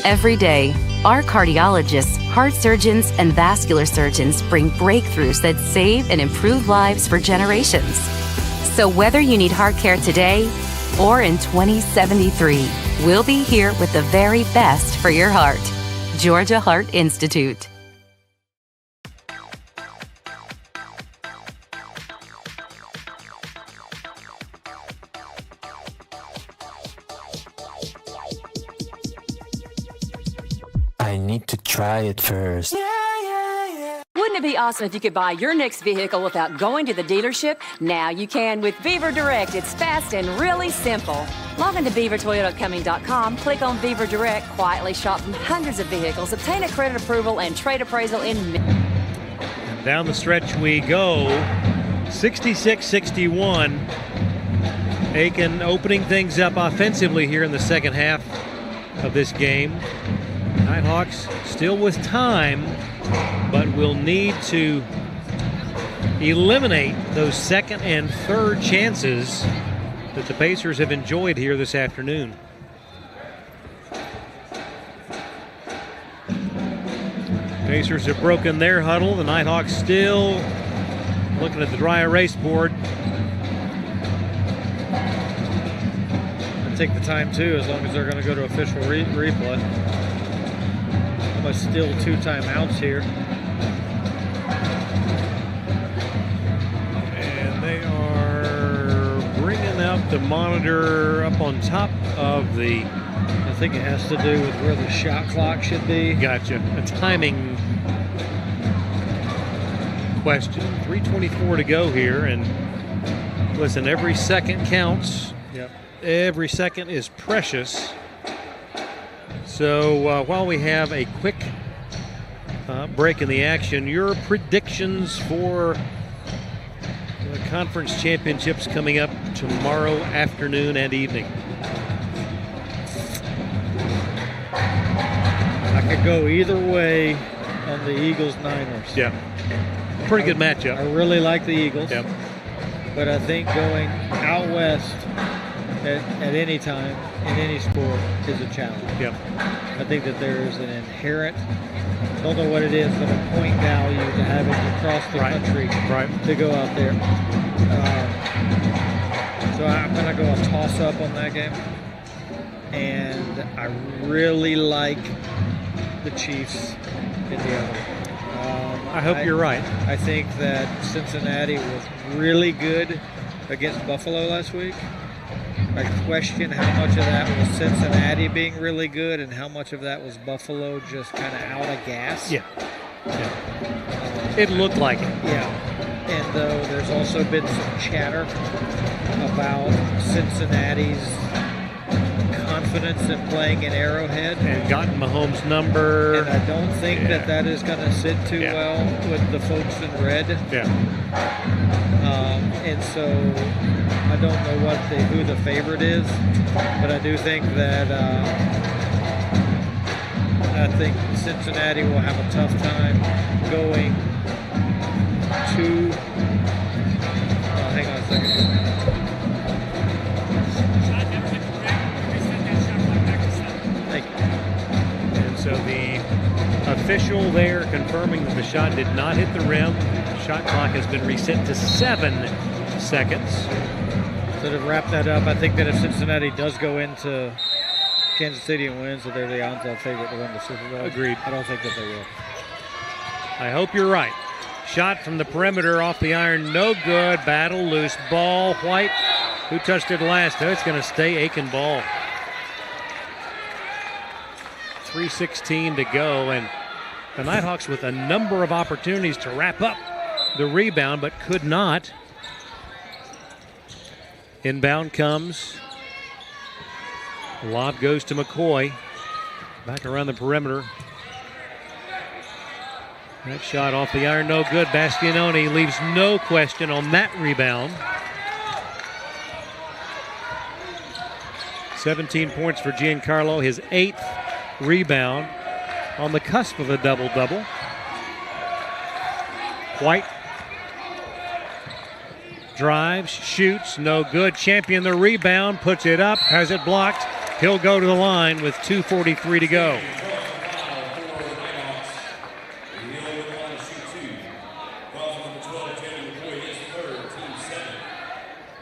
Every day, our cardiologists, heart surgeons, and vascular surgeons bring breakthroughs that save and improve lives for generations. So whether you need heart care today or in 2073, we'll be here with the very best for your heart. Georgia Heart Institute. I need to try it first. Wouldn't it be awesome if you could buy your next vehicle without going to the dealership? Now you can with Beaver Direct. It's fast and really simple. Log into BeaverToyotaComing.com, click on Beaver Direct, quietly shop from hundreds of vehicles, obtain a credit approval and trade appraisal in minutes. And down the stretch we go, 66-61. Aiken opening things up offensively here in the second half of this game. Nighthawks still with time, but will need to eliminate those second and third chances that the Pacers have enjoyed here this afternoon. Pacers have broken their huddle. The Nighthawks still looking at the dry erase board. And take the time too, as long as they're going to go to official replay. Almost still 2 timeouts here. And they are bringing out the monitor up on top of the... I think it has to do with where the shot clock should be. Gotcha. A timing question. 3:24 to go here, and listen, every second counts. Yep. Every second is precious. So while we have a quick break in the action, your predictions for the conference championships coming up tomorrow afternoon and evening. I could go either way on the Eagles-Niners. Yeah. Pretty good matchup. I really like the Eagles. Yep. But I think going out west at any time in any sport is a challenge. Yep. I think that there's an inherent, don't know what it is, but a point value to having to cross the country to go out there. So I'm going to go a toss-up on that game. And I really like the Chiefs in the other. I hope you're right. I think that Cincinnati was really good against Buffalo last week. I question how much of that was Cincinnati being really good and how much of that was Buffalo just kind of out of gas. Yeah. It looked like it. Yeah. And though there's also been some chatter about Cincinnati's confidence in playing in Arrowhead. And gotten Mahomes' number. And I don't think that is going to sit too well with the folks in red. Yeah. And so I don't know who the favorite is, but I do think that I think Cincinnati will have a tough time going to. Hang on a second. Thank you. And so the official there confirming that the shot did not hit the rim. The shot clock has been reset to 7 seconds. So to wrap that up, I think that if Cincinnati does go into Kansas City and wins, that they're the odds-on favorite to win the Super Bowl. Agreed. I don't think that they will. I hope you're right. Shot from the perimeter off the iron, no good. Battle loose ball. White, who touched it last? Oh, it's going to stay Aiken ball. 3:16 to go, and the Nighthawks with a number of opportunities to wrap up the rebound, but could not. Inbound comes. Lob goes to McCoy. Back around the perimeter. That shot off the iron, no good. Bastianoni leaves no question on that rebound. 17 points for Giancarlo, his 8th rebound, on the cusp of a double-double. White drives, shoots, no good. Champion the rebound, puts it up, has it blocked. He'll go to the line with 2:43 to go.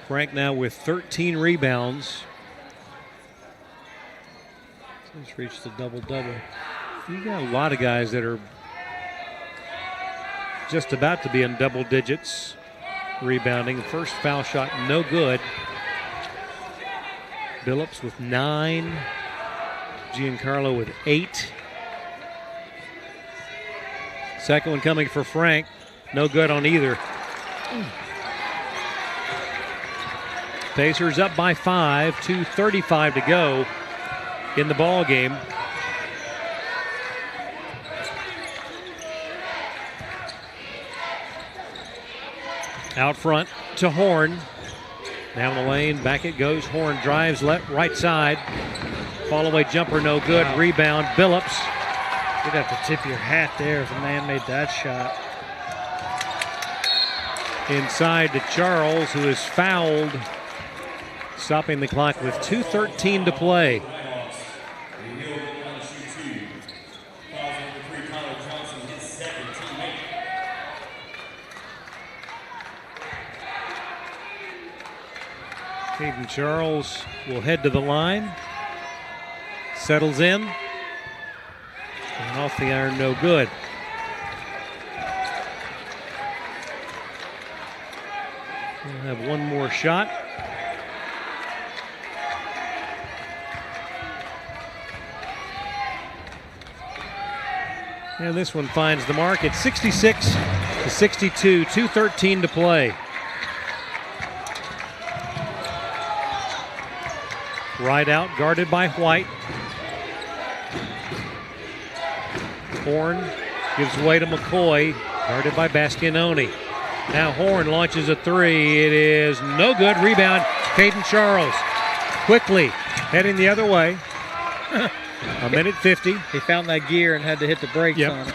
Frank now with 13 rebounds. He's reached the double-double. You got a lot of guys that are just about to be in double digits rebounding. First foul shot, no good. Billups with 9. Giancarlo with 8. Second one coming for Frank. No good on either. Pacers up by 5, 2:35 to go in the ball game. Out front to Horn. Down the lane, back it goes. Horn drives left, right side. Fall away jumper, no good. Wow. Rebound, Billups. You'd have to tip your hat there if a man made that shot. Inside to Charles, who is fouled. Stopping the clock with 2:13 to play. Caden Charles will head to the line. Settles in. And off the iron, no good. We'll have one more shot. And this one finds the mark at 66-62, 2:13 to play. Right out, guarded by White. Horn gives way to McCoy, guarded by Bastianoni. Now Horn launches a three. It is no good. Rebound, Caden Charles. Quickly heading the other way. A minute 50. He found that gear and had to hit the brakes on it.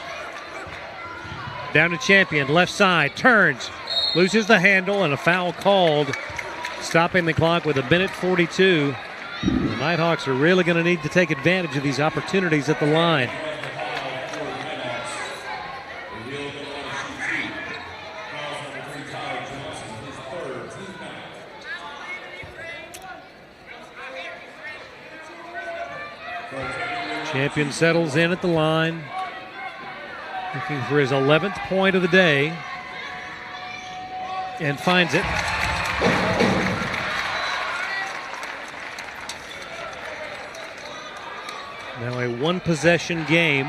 Down to Champion, left side, turns, loses the handle, and a foul called. Stopping the clock with a minute 42. The Nighthawks are really going to need to take advantage of these opportunities at the line. Champion settles in at the line, looking for his 11th point of the day, and finds it. Now a one-possession game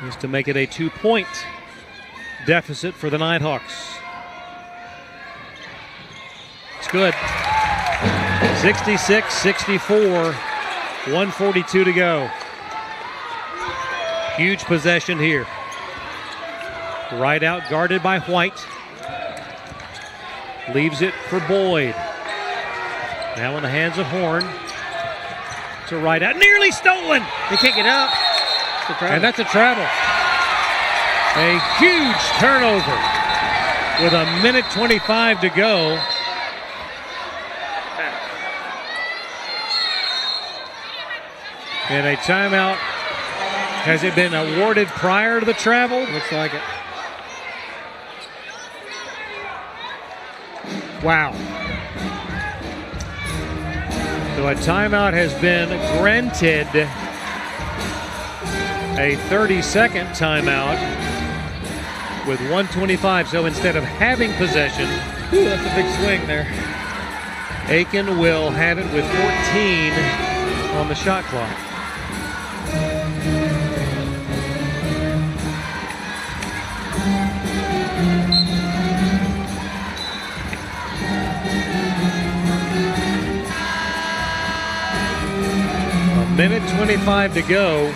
is to make it a 2-point deficit for the Nighthawks. It's good. 66-64, 1:42 to go. Huge possession here. Right out, guarded by White. Leaves it for Boyd. Now in the hands of Horn. To right out, nearly stolen. He can't get up. And that's a travel. A huge turnover with a minute 25 to go. And a timeout. Has it been awarded prior to the travel? Looks like it. Wow. So a timeout has been granted. A 30-second timeout with 1:25. So instead of having possession, that's a big swing there. Aiken will have it with 14 on the shot clock. Minute 25 to go.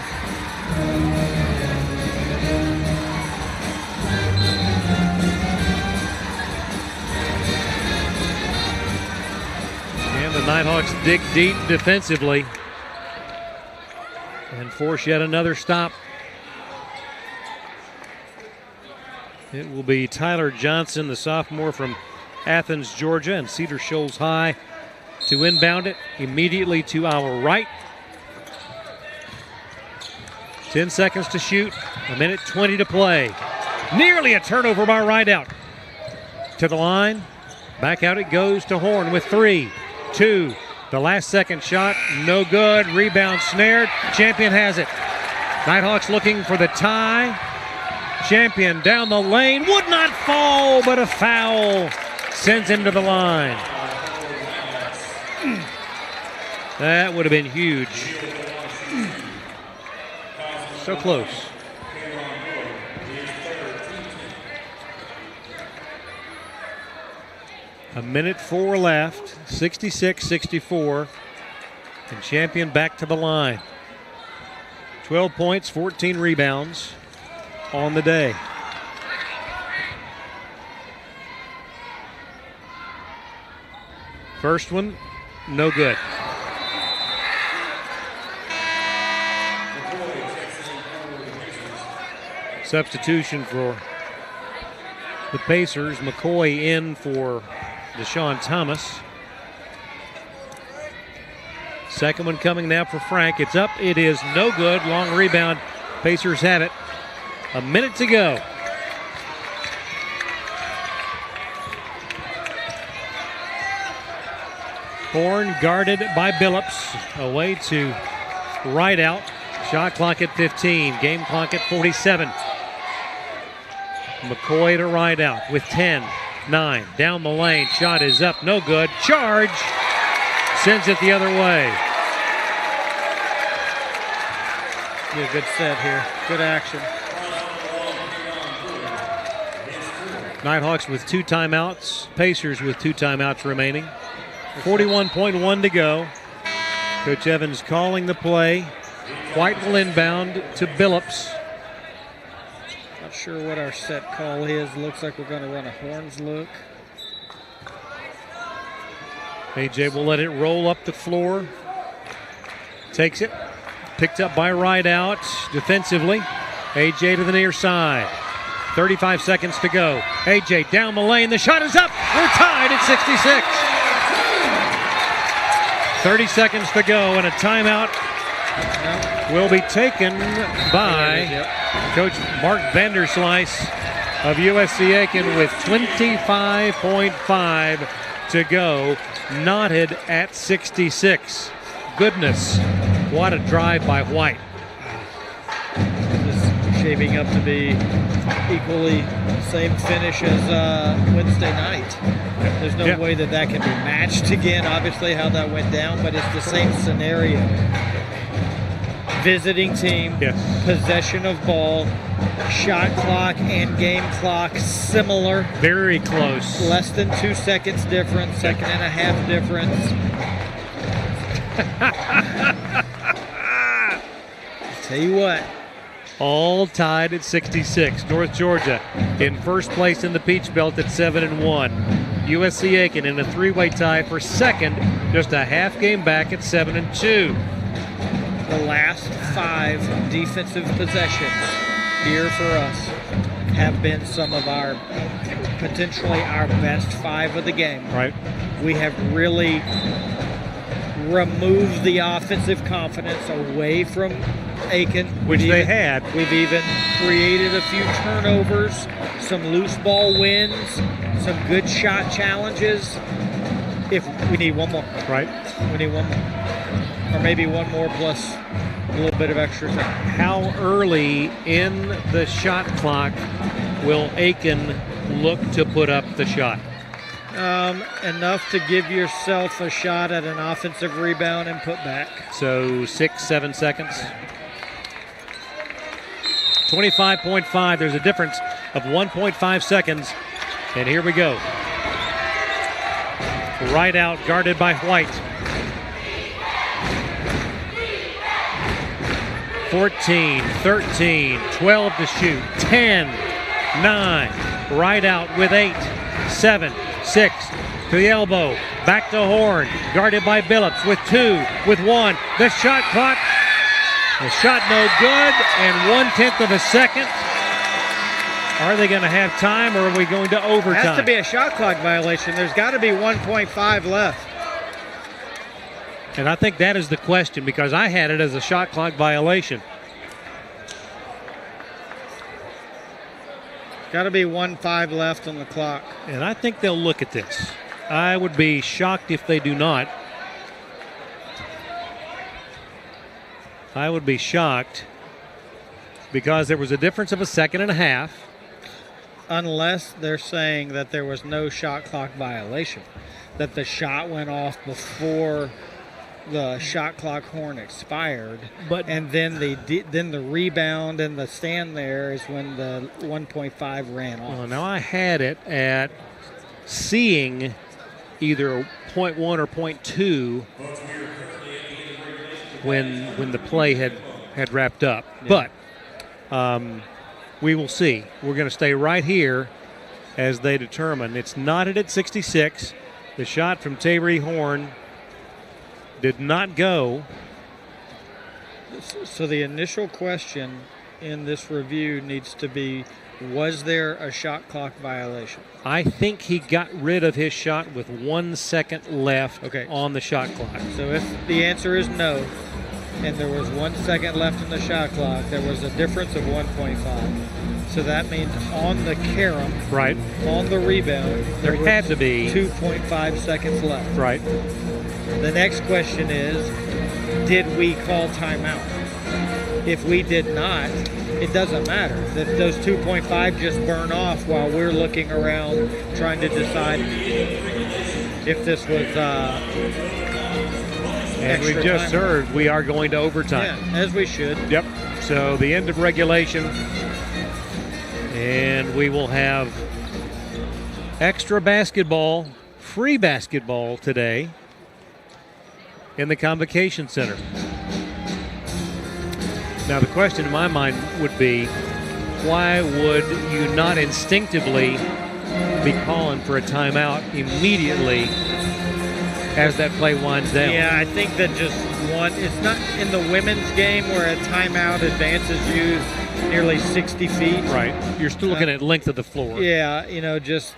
And the Nighthawks dig deep defensively and force yet another stop. It will be Tyler Johnson, the sophomore from Athens, Georgia, and Cedar Shoals High to inbound it immediately to our right. 10 seconds to shoot, a minute 20 to play. Nearly a turnover by Rideout. To the line, back out it goes to Horn with 3, 2. The last second shot, no good. Rebound snared. Champion has it. Nighthawks looking for the tie. Champion down the lane, would not fall, but a foul sends him to the line. That would have been huge. So close. 1:04 left, 66-64. And Champion back to the line. 12 points, 14 rebounds on the day. First one, no good. Substitution for the Pacers. McCoy in for Deshaun Thomas. Second one coming now for Frank. It's up. It is no good. Long rebound. Pacers have it. A minute to go. Horn guarded by Billups. Away to right out. Shot clock at 15. Game clock at 47. McCoy to right out with 10, 9. Down the lane. Shot is up. No good. Charge. Sends it the other way. Yeah, good set here. Good action. Nighthawks with 2 timeouts. Pacers with 2 timeouts remaining. 41.1 to go. Coach Evans calling the play. White will inbound to Billups. Not sure what our set call is. Looks like we're going to run a Horns look. AJ will let it roll up the floor. Takes it. Picked up by Rideout defensively. AJ to the near side. 35 seconds to go. AJ down the lane. The shot is up. We're tied at 66. 30 seconds to go, and a timeout will be taken by Coach Mark Vanderslice of USC Aiken with 25.5 to go. Knotted at 66. Goodness, what a drive by White. This is shaping up to be equally same finish as Wednesday night. There's no way that can be matched again, obviously, how that went down, but it's the same scenario. Visiting team, possession of ball, shot clock and game clock similar. Very close. Less than 2 seconds difference, second and a half difference. Tell you what. All tied at 66. North Georgia in first place in the Peach Belt at 7-1. USC Aiken in a 3-way tie for second, just a half game back at 7-2. The last 5 defensive possessions here for us have been some of our, potentially our best 5 of the game. Right. We have really removed the offensive confidence away from Aiken. Which they had. We've even created a few turnovers, some loose ball wins, some good shot challenges. If we need one more. Right. We need one more. Or maybe one more plus a little bit of extra time. How early in the shot clock will Aiken look to put up the shot? Enough to give yourself a shot at an offensive rebound and put back. So 6-7 seconds. 25.5. There's a difference of 1.5 seconds. And here we go. Right out, guarded by White. 14, 13, 12 to shoot. 10, 9. Right out with 8, 7, 6. To the elbow. Back to Horn. Guarded by Billups with 2, with 1. The shot clock. The shot no good, and 1/10 of a second. Are they going to have time, or are we going to overtime? It has to be a shot clock violation. There's got to be 1.5 left. And I think that is the question, because I had it as a shot clock violation. Got to be 1.5 left on the clock. And I think they'll look at this. I would be shocked if they do not. I would be shocked because there was a difference of a second and a half. Unless they're saying that there was no shot clock violation, that the shot went off before the shot clock horn expired, and then the rebound and the stand there is when the 1.5 ran off. Well, now I had it at seeing either 0.1 or 0.2 when the play had wrapped up. Yeah. But we will see. We're going to stay right here as they determine. It's knotted at 66. The shot from Tyree Horn did not go. So the initial question in this review needs to be, was there a shot clock violation? I think he got rid of his shot with 1 second left on the shot clock. So if the answer is no, and there was 1 second left in the shot clock, there was a difference of 1.5. So that means on the carom, right, on the rebound, there had to be 2.5 seconds left. Right. The next question is, did we call timeout? If we did not, it doesn't matter. Those 2.5 just burn off while we're looking around trying to decide if this was and we just heard we are going to overtime. Yeah, as we should. Yep. So the end of regulation, and we will have extra basketball, free basketball today in the Convocation Center. Now the question in my mind would be, why would you not instinctively be calling for a timeout immediately as that play winds down? Yeah, I think that just it's not in the women's game where a timeout advances you nearly 60 feet. Right. You're still looking at length of the floor. Yeah, just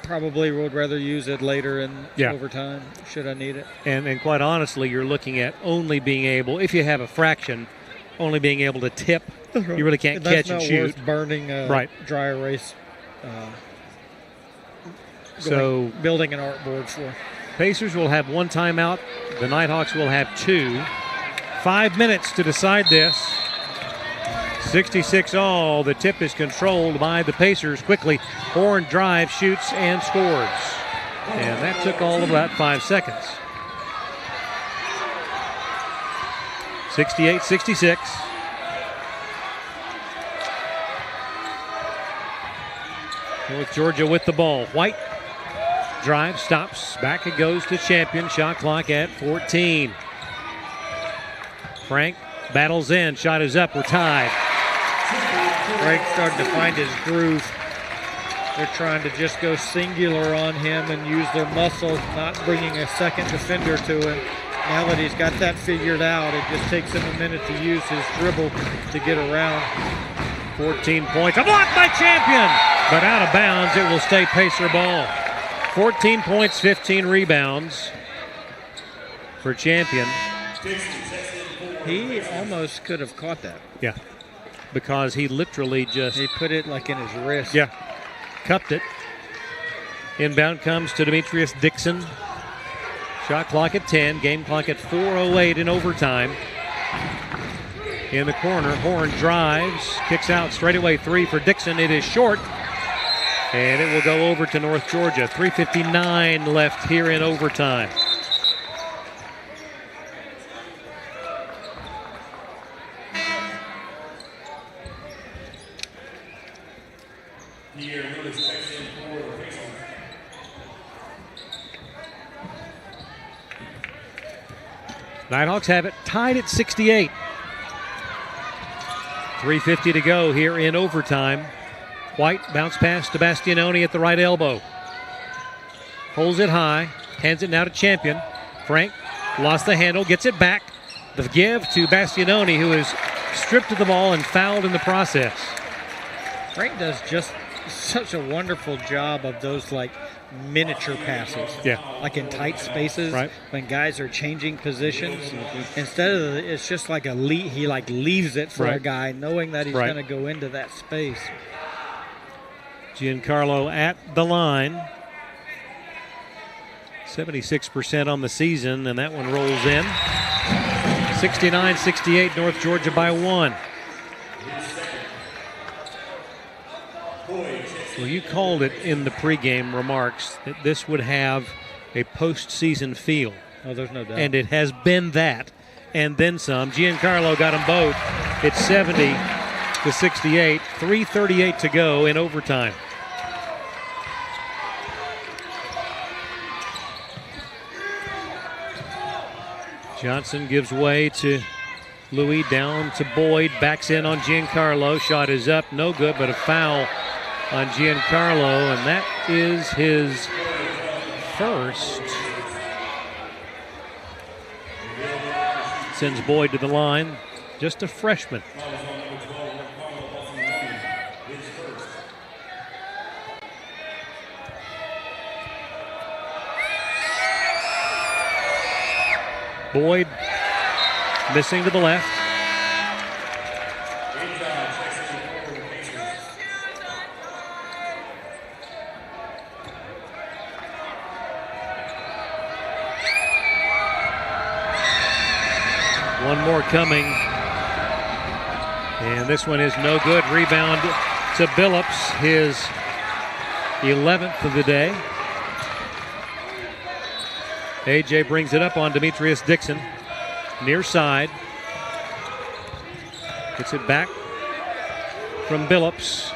probably would rather use it later in overtime, should I need it. And quite honestly, you're looking at only being able, if you have a fraction, only being able to tip. You really can't catch and shoot. That's not worth burning dry erase. So building an artboard for. Pacers will have 1 timeout. The Nighthawks will have 2. 5 minutes to decide this. 66 all. The tip is controlled by the Pacers. Quickly, Horn drives, shoots, and scores. And that took all of about 5 seconds. 68-66. North Georgia with the ball. White drive, stops, back it goes to Champion. Shot clock at 14. Frank battles in, shot is up, we're tied. Frank's starting to find his groove. They're trying to just go singular on him and use their muscle, not bringing a second defender to him. Now that he's got that figured out, it just takes him a minute to use his dribble to get around. 14 points, a block by Champion, but out of bounds. It will stay Pacer ball. 14 points, 15 rebounds for Champion. He almost could have caught that. Yeah, because he literally just... He put it like in his wrist. Yeah, cupped it. Inbound comes to Demetrius Dixon. Shot clock at 10, game clock at 4:08 in overtime. In the corner, Horn drives, kicks out straightaway 3 for Dixon. It is short, and it will go over to North Georgia. 3:59 left here in overtime. Nighthawks have it tied at 68. 3:50 to go here in overtime. White bounce pass to Bastianoni at the right elbow. Holds it high, hands it now to Champion. Frank lost the handle, gets it back. The give to Bastianoni, who is stripped of the ball and fouled in the process. Frank does just such a wonderful job of those miniature passes. Yeah. Like in tight spaces, right, when guys are changing positions. Instead of it's just like he leaves it for a guy knowing that he's going to go into that space. Giancarlo at the line. 76% on the season, and that one rolls in. 69-68, North Georgia by 1. Well, you called it in the pregame remarks that this would have a postseason feel. Oh, there's no doubt. And it has been that, and then some. Giancarlo got them both. It's 70-68, 3:38 to go in overtime. Johnson gives way to Louis, down to Boyd, backs in on Giancarlo. Shot is up, no good, but a foul on Giancarlo, and that is his first. Sends Boyd to the line, just a freshman. Boyd missing to the left. One more coming. And this one is no good. Rebound to Billups, his 11th of the day. AJ brings it up on Demetrius Dixon. Near side. Gets it back from Billups.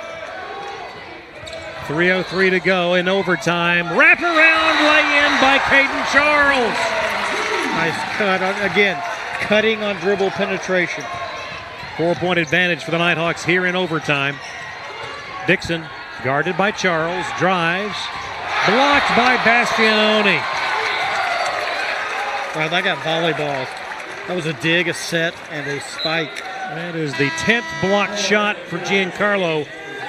3:03 to go in overtime. Wraparound lay-in by Caden Charles. Nice cut. Again, cutting on dribble penetration. 4-point advantage for the Nighthawks here in overtime. Dixon guarded by Charles. Drives. Blocked by Bastianoni. Wow, that got volleyballs. That was a dig, a set, and a spike. That is the 10th blocked shot for Giancarlo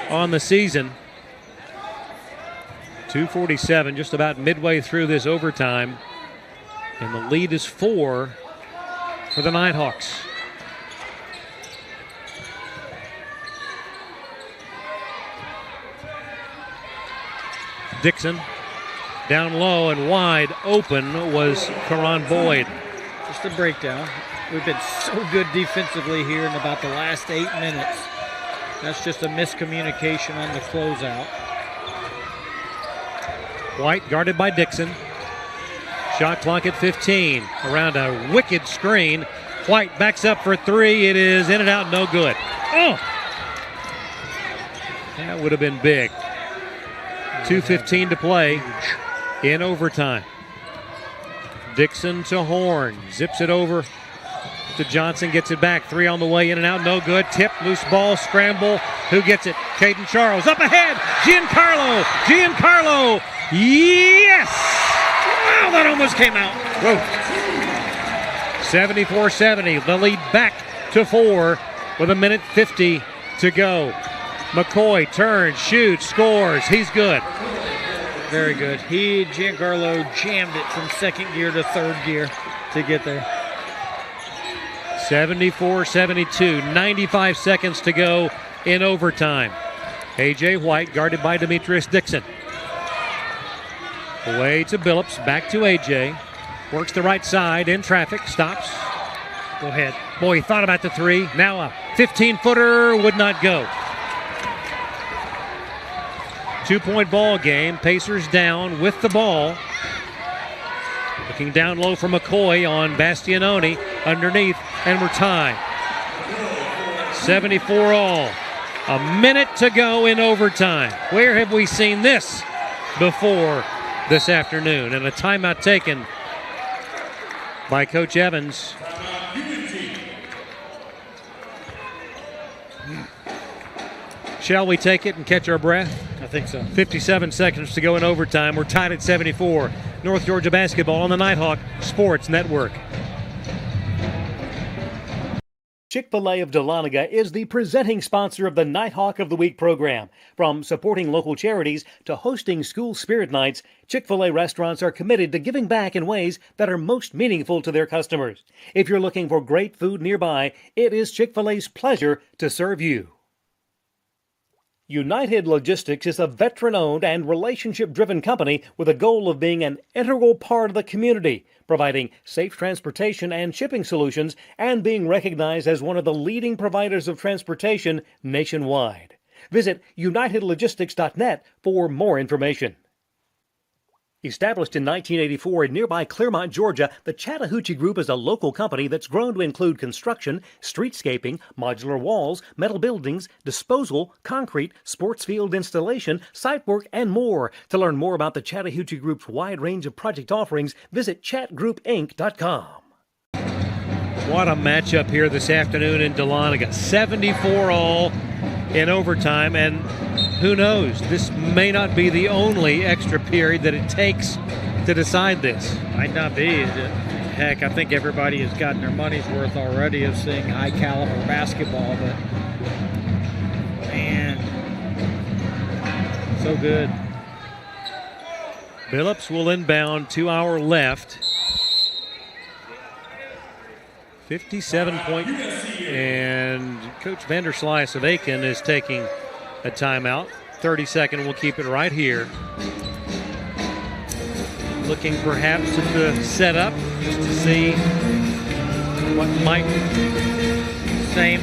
on the season. 2:47, just about midway through this overtime. And the lead is 4 for the Nighthawks. Dixon down low and wide open was Karan Boyd. Just a breakdown. We've been so good defensively here in about the last 8 minutes. That's just a miscommunication on the closeout. White guarded by Dixon. Shot clock at 15. Around a wicked screen. White backs up for 3. It is in and out, no good. Oh! That would have been big. 2:15 to play in overtime. Dixon to Horn. Zips it over to Johnson. Gets it back. 3 on the way. In and out. No good. Tip. Loose ball. Scramble. Who gets it? Caden Charles. Up ahead. Giancarlo. Giancarlo. Yes! Wow, that almost came out. Whoa. 74-70. The lead back to 4 with 1:50 to go. McCoy turns, shoots, scores. He's good. Very good. Giancarlo jammed it from second gear to third gear to get there. 74-72. 95 seconds to go in overtime. A.J. White guarded by Demetrius Dixon. Away to Billups. Back to A.J. Works the right side in traffic. Stops. Go ahead. Boy, he thought about the 3. Now a 15-footer would not go. 2-point ball game. Pacers down with the ball. Looking down low for McCoy on Bastianoni. Underneath, and we're tied. 74 all. A minute to go in overtime. Where have we seen this before this afternoon? And a timeout taken by Coach Evans. Shall we take it and catch our breath? I think so. 57 seconds to go in overtime. We're tied at 74. North Georgia basketball on the Nighthawk Sports Network. Chick-fil-A of Dahlonega is the presenting sponsor of the Nighthawk of the Week program. From supporting local charities to hosting school spirit nights, Chick-fil-A restaurants are committed to giving back in ways that are most meaningful to their customers. If you're looking for great food nearby, it is Chick-fil-A's pleasure to serve you. United Logistics is a veteran-owned and relationship-driven company with a goal of being an integral part of the community, providing safe transportation and shipping solutions, and being recognized as one of the leading providers of transportation nationwide. Visit unitedlogistics.net for more information. Established in 1984 in nearby Clermont, Georgia, the Chattahoochee Group is a local company that's grown to include construction, streetscaping, modular walls, metal buildings, disposal, concrete, sports field installation, site work, and more. To learn more about the Chattahoochee Group's wide range of project offerings, visit chatgroupinc.com. What a matchup here this afternoon in Dahlonega. 74 all in overtime, and who knows, this may not be the only extra period that it takes to decide this. Might not be. Heck, I think everybody has gotten their money's worth already of seeing high caliber basketball, but man, so good. Billups will inbound, 2 hours left. 57 point, and Coach Vanderslice of Aiken is taking a timeout. 30-second, we'll keep it right here. Looking perhaps at the setup just to see what might. Same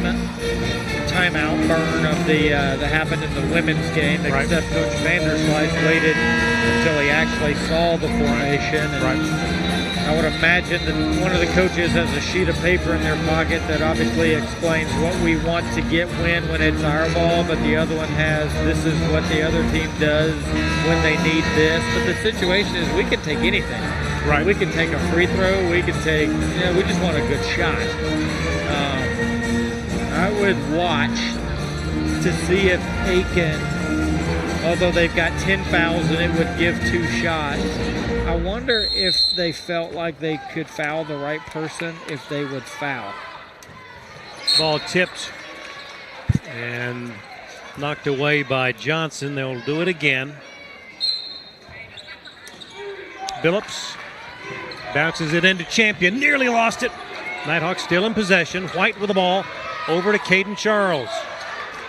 timeout burn of the that happened in the women's game, except Coach Vanderslice waited until he actually saw the formation. And I would imagine that one of the coaches has a sheet of paper in their pocket that obviously explains what we want to get when it's our ball, but the other one has this is what the other team does when they need this. But the situation is we can take anything. Right. We can take a free throw. We can take, we just want a good shot. I would watch to see if Aiken, although they've got 10 fouls and it would give 2 shots, I wonder if they felt like they could foul the right person, if they would foul. Ball tipped and knocked away by Johnson. They'll do it again. Billups bounces it into Champion. Nearly lost it. Nighthawks still in possession. White with the ball. Over to Caden Charles.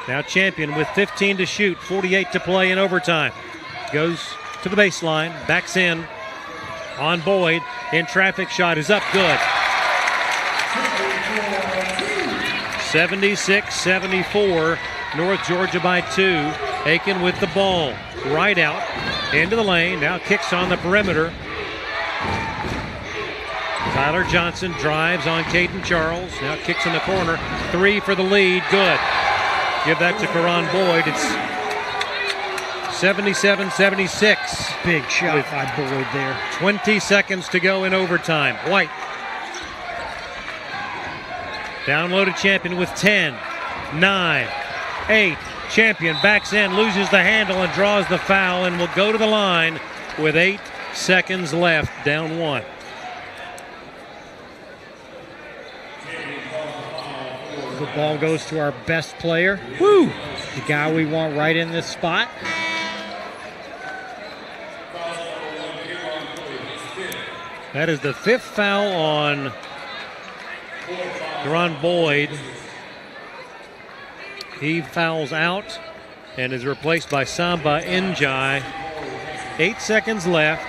Now Champion with 15 to shoot. 48 to play in overtime. Goes to the baseline. Backs in. On Boyd. In traffic. Shot is up. Good. 76-74. North Georgia by 2. Aiken with the ball. Right out. Into the lane. Now kicks on the perimeter. Tyler Johnson drives on Caden Charles. Now kicks in the corner. 3 for the lead. Good. Give that to Karan Boyd. It's 77-76. Big shot by Boyd there. 20 seconds to go in overtime. White. Downloaded Champion with 10, 9, 8. Champion backs in, loses the handle, and draws the foul, and will go to the line with 8 seconds left. Down 1. The ball goes to our best player. Woo! The guy we want right in this spot. That is the 5th foul on Karan Boyd. He fouls out and is replaced by Samba Njai. 8 seconds left.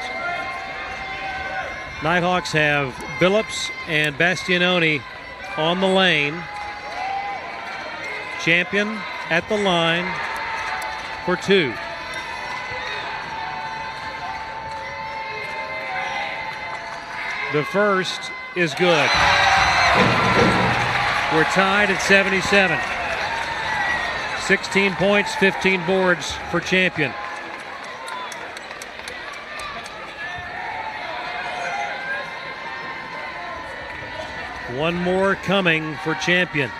Nighthawks have Billups and Bastianoni on the lane. Champion at the line for 2. The first is good. We're tied at 77. 16 points, 15 boards for Champion. One more coming for Champion.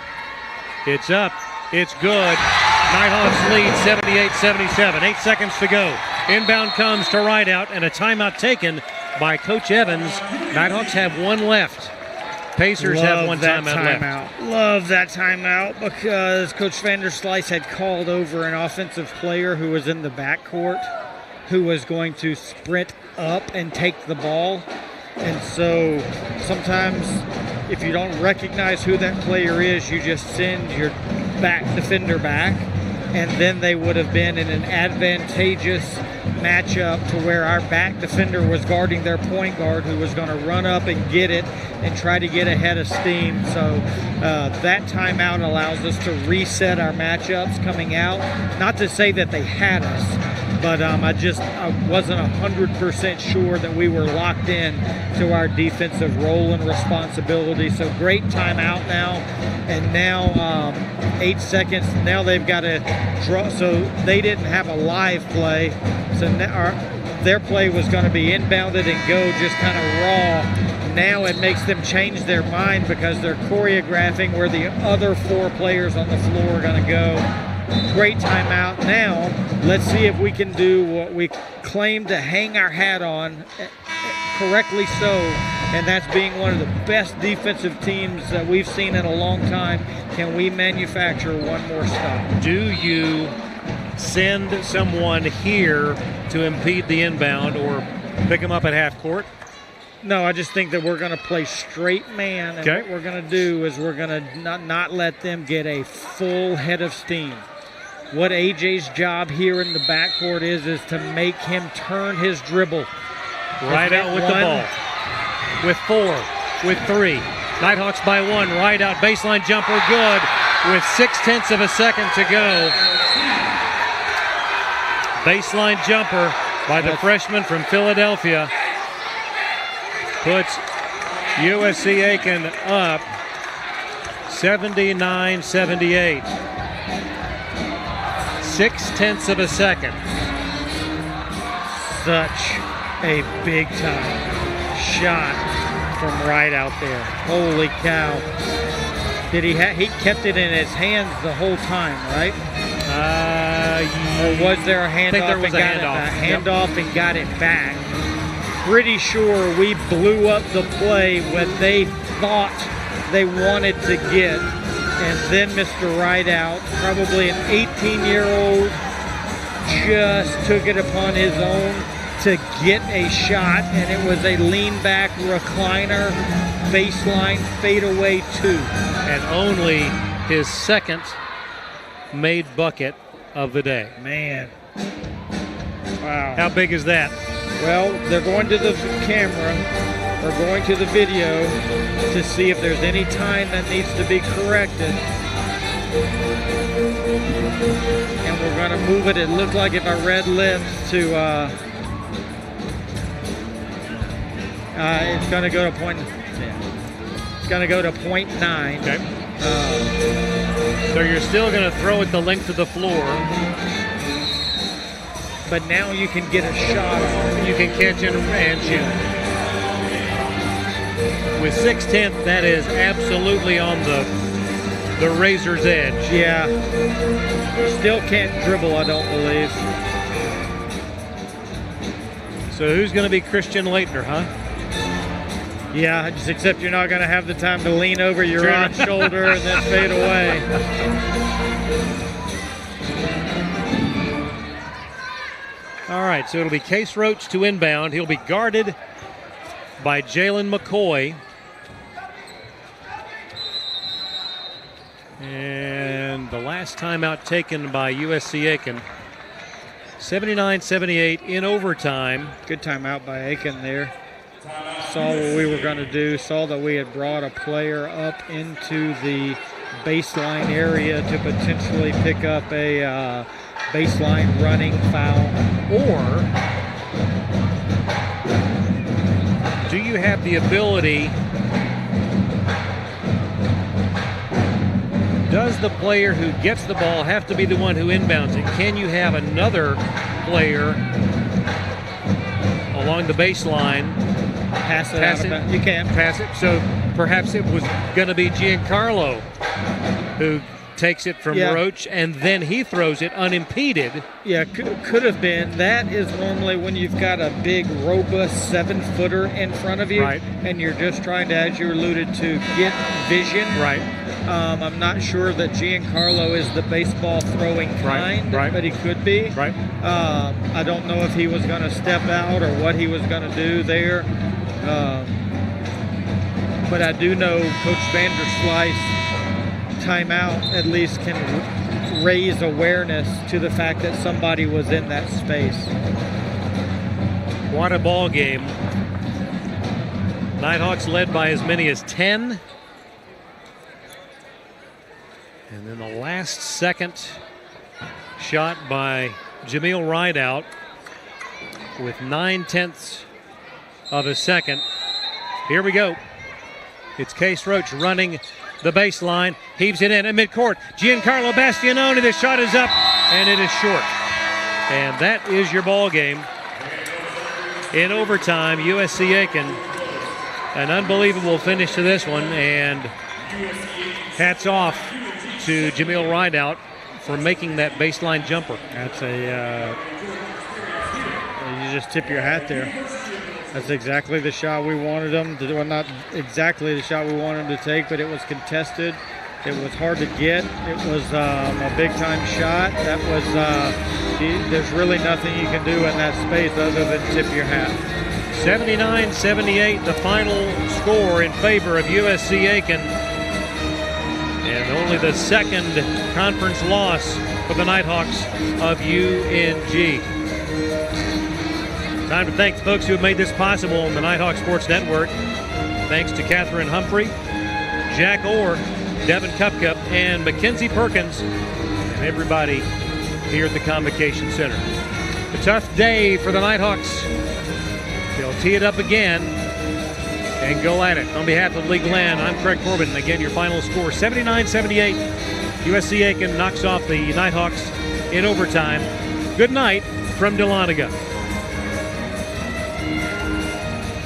It's up. It's good. Nighthawks lead 78-77. 8 seconds to go. Inbound comes to Rideout and a timeout taken by Coach Evans. Nighthawks have 1 left. Pacers have 1 timeout left. Love that timeout because Coach Vanderslice had called over an offensive player who was in the backcourt who was going to sprint up and take the ball. And so sometimes if you don't recognize who that player is, you just send your back defender back, and then they would have been in an advantageous matchup to where our back defender was guarding their point guard who was going to run up and get it and try to get ahead of steam. So that timeout allows us to reset our matchups coming out. Not to say that they had us, but I wasn't 100% sure that we were locked in to our defensive role and responsibility. So great timeout now, and now 8 seconds. Now they've got to draw. So they didn't have a live play. So their play was going to be inbounded and go just kind of raw. now it makes them change their mind because they're choreographing where the other 4 players on the floor are going to go. Great timeout. Now, let's see if we can do what we claim to hang our hat on, correctly so, and that's being one of the best defensive teams that we've seen in a long time. Can we manufacture one more stop? Do you send someone here to impede the inbound or pick them up at half court? No, I just think that we're going to play straight man, and what we're going to do is we're going to not let them get a full head of steam. What AJ's job here in the backcourt is to make him turn his dribble. Right out with the ball. With 4, with 3. Nighthawks by 1, right out, baseline jumper, good, with 0.6 of a second to go. Baseline jumper by the freshman from Philadelphia puts USC Aiken up 79-78. 0.6 of a second. Such a big time shot from right out there. Holy cow. Did he kept it in his hands the whole time, right? Or was there a handoff and got it back? Pretty sure we blew up the play when they thought they wanted to get, and then Mr. Rideout, probably an 18-year-old, just took it upon his own to get a shot, and it was a lean-back recliner baseline fadeaway 2. And only his second made bucket of the day. Man. Wow. How big is that? Well, they're going to the camera, or going to the video, to see if there's any time that needs to be corrected. And we're going to move it. It looked like, if I read lips, to it's going to go to it's going to go to 0.9. Okay. So you're still going to throw it the length of the floor. But now you can get a shot on. You can catch it and shoot. With 6/10, that is absolutely on the razor's edge. Yeah. Still can't dribble, I don't believe. So who's going to be Christian Leitner, huh? Yeah, just except you're not going to have the time to lean over your right shoulder and then fade away. All right, so it'll be Case Roach to inbound. He'll be guarded by Jalen McCoy. And the last timeout taken by USC Aiken. 79-78 in overtime. Good timeout by Aiken there. Saw what we were going to do. Saw that we had brought a player up into the baseline area to potentially pick up a baseline running foul. Or do you have the ability? Does the player who gets the ball have to be the one who inbounds it? Can you have another player along the baseline pass it? You can pass it. So perhaps it was going to be Giancarlo who takes it from Roach, and then he throws it unimpeded. Yeah, could have been. That is normally when you've got a big, robust 7-footer in front of you, right, and you're just trying to, as you alluded to, get vision. Right. I'm not sure that Giancarlo is the baseball throwing kind, but he could be. Right. I don't know if he was going to step out or what he was going to do there. But I do know Coach Vanderslice timeout at least can raise awareness to the fact that somebody was in that space. What a ball game. Nighthawks led by as many as 10. And then the last second shot by Jameel Rideout with 0.9 of a second. Here we go. It's Case Roach running the baseline, heaves it in at midcourt. Giancarlo Bastianoni, the shot is up, and it is short. And that is your ball game. In overtime, USC Aiken An unbelievable finish to this one, and hats off to Jamil Rideout for making that baseline jumper. That's you just tip your hat there. That's exactly the shot we wanted him to do. Well, not exactly the shot we wanted him to take, but it was contested. It was hard to get. It was a big-time shot. That was, there's really nothing you can do in that space other than tip your hat. 79-78, the final score in favor of USC Aiken. And only the second conference loss for the Nighthawks of UNG. Time to thank the folks who have made this possible on the Nighthawk Sports Network. Thanks to Catherine Humphrey, Jack Orr, Devin Kupka, and Mackenzie Perkins, and everybody here at the Convocation Center. A tough day for the Nighthawks. They'll tee it up again and go at it. On behalf of Lee Glenn, I'm Craig Corbin. Again, your final score, 79-78. USC Aiken knocks off the Nighthawks in overtime. Good night from Dahlonega.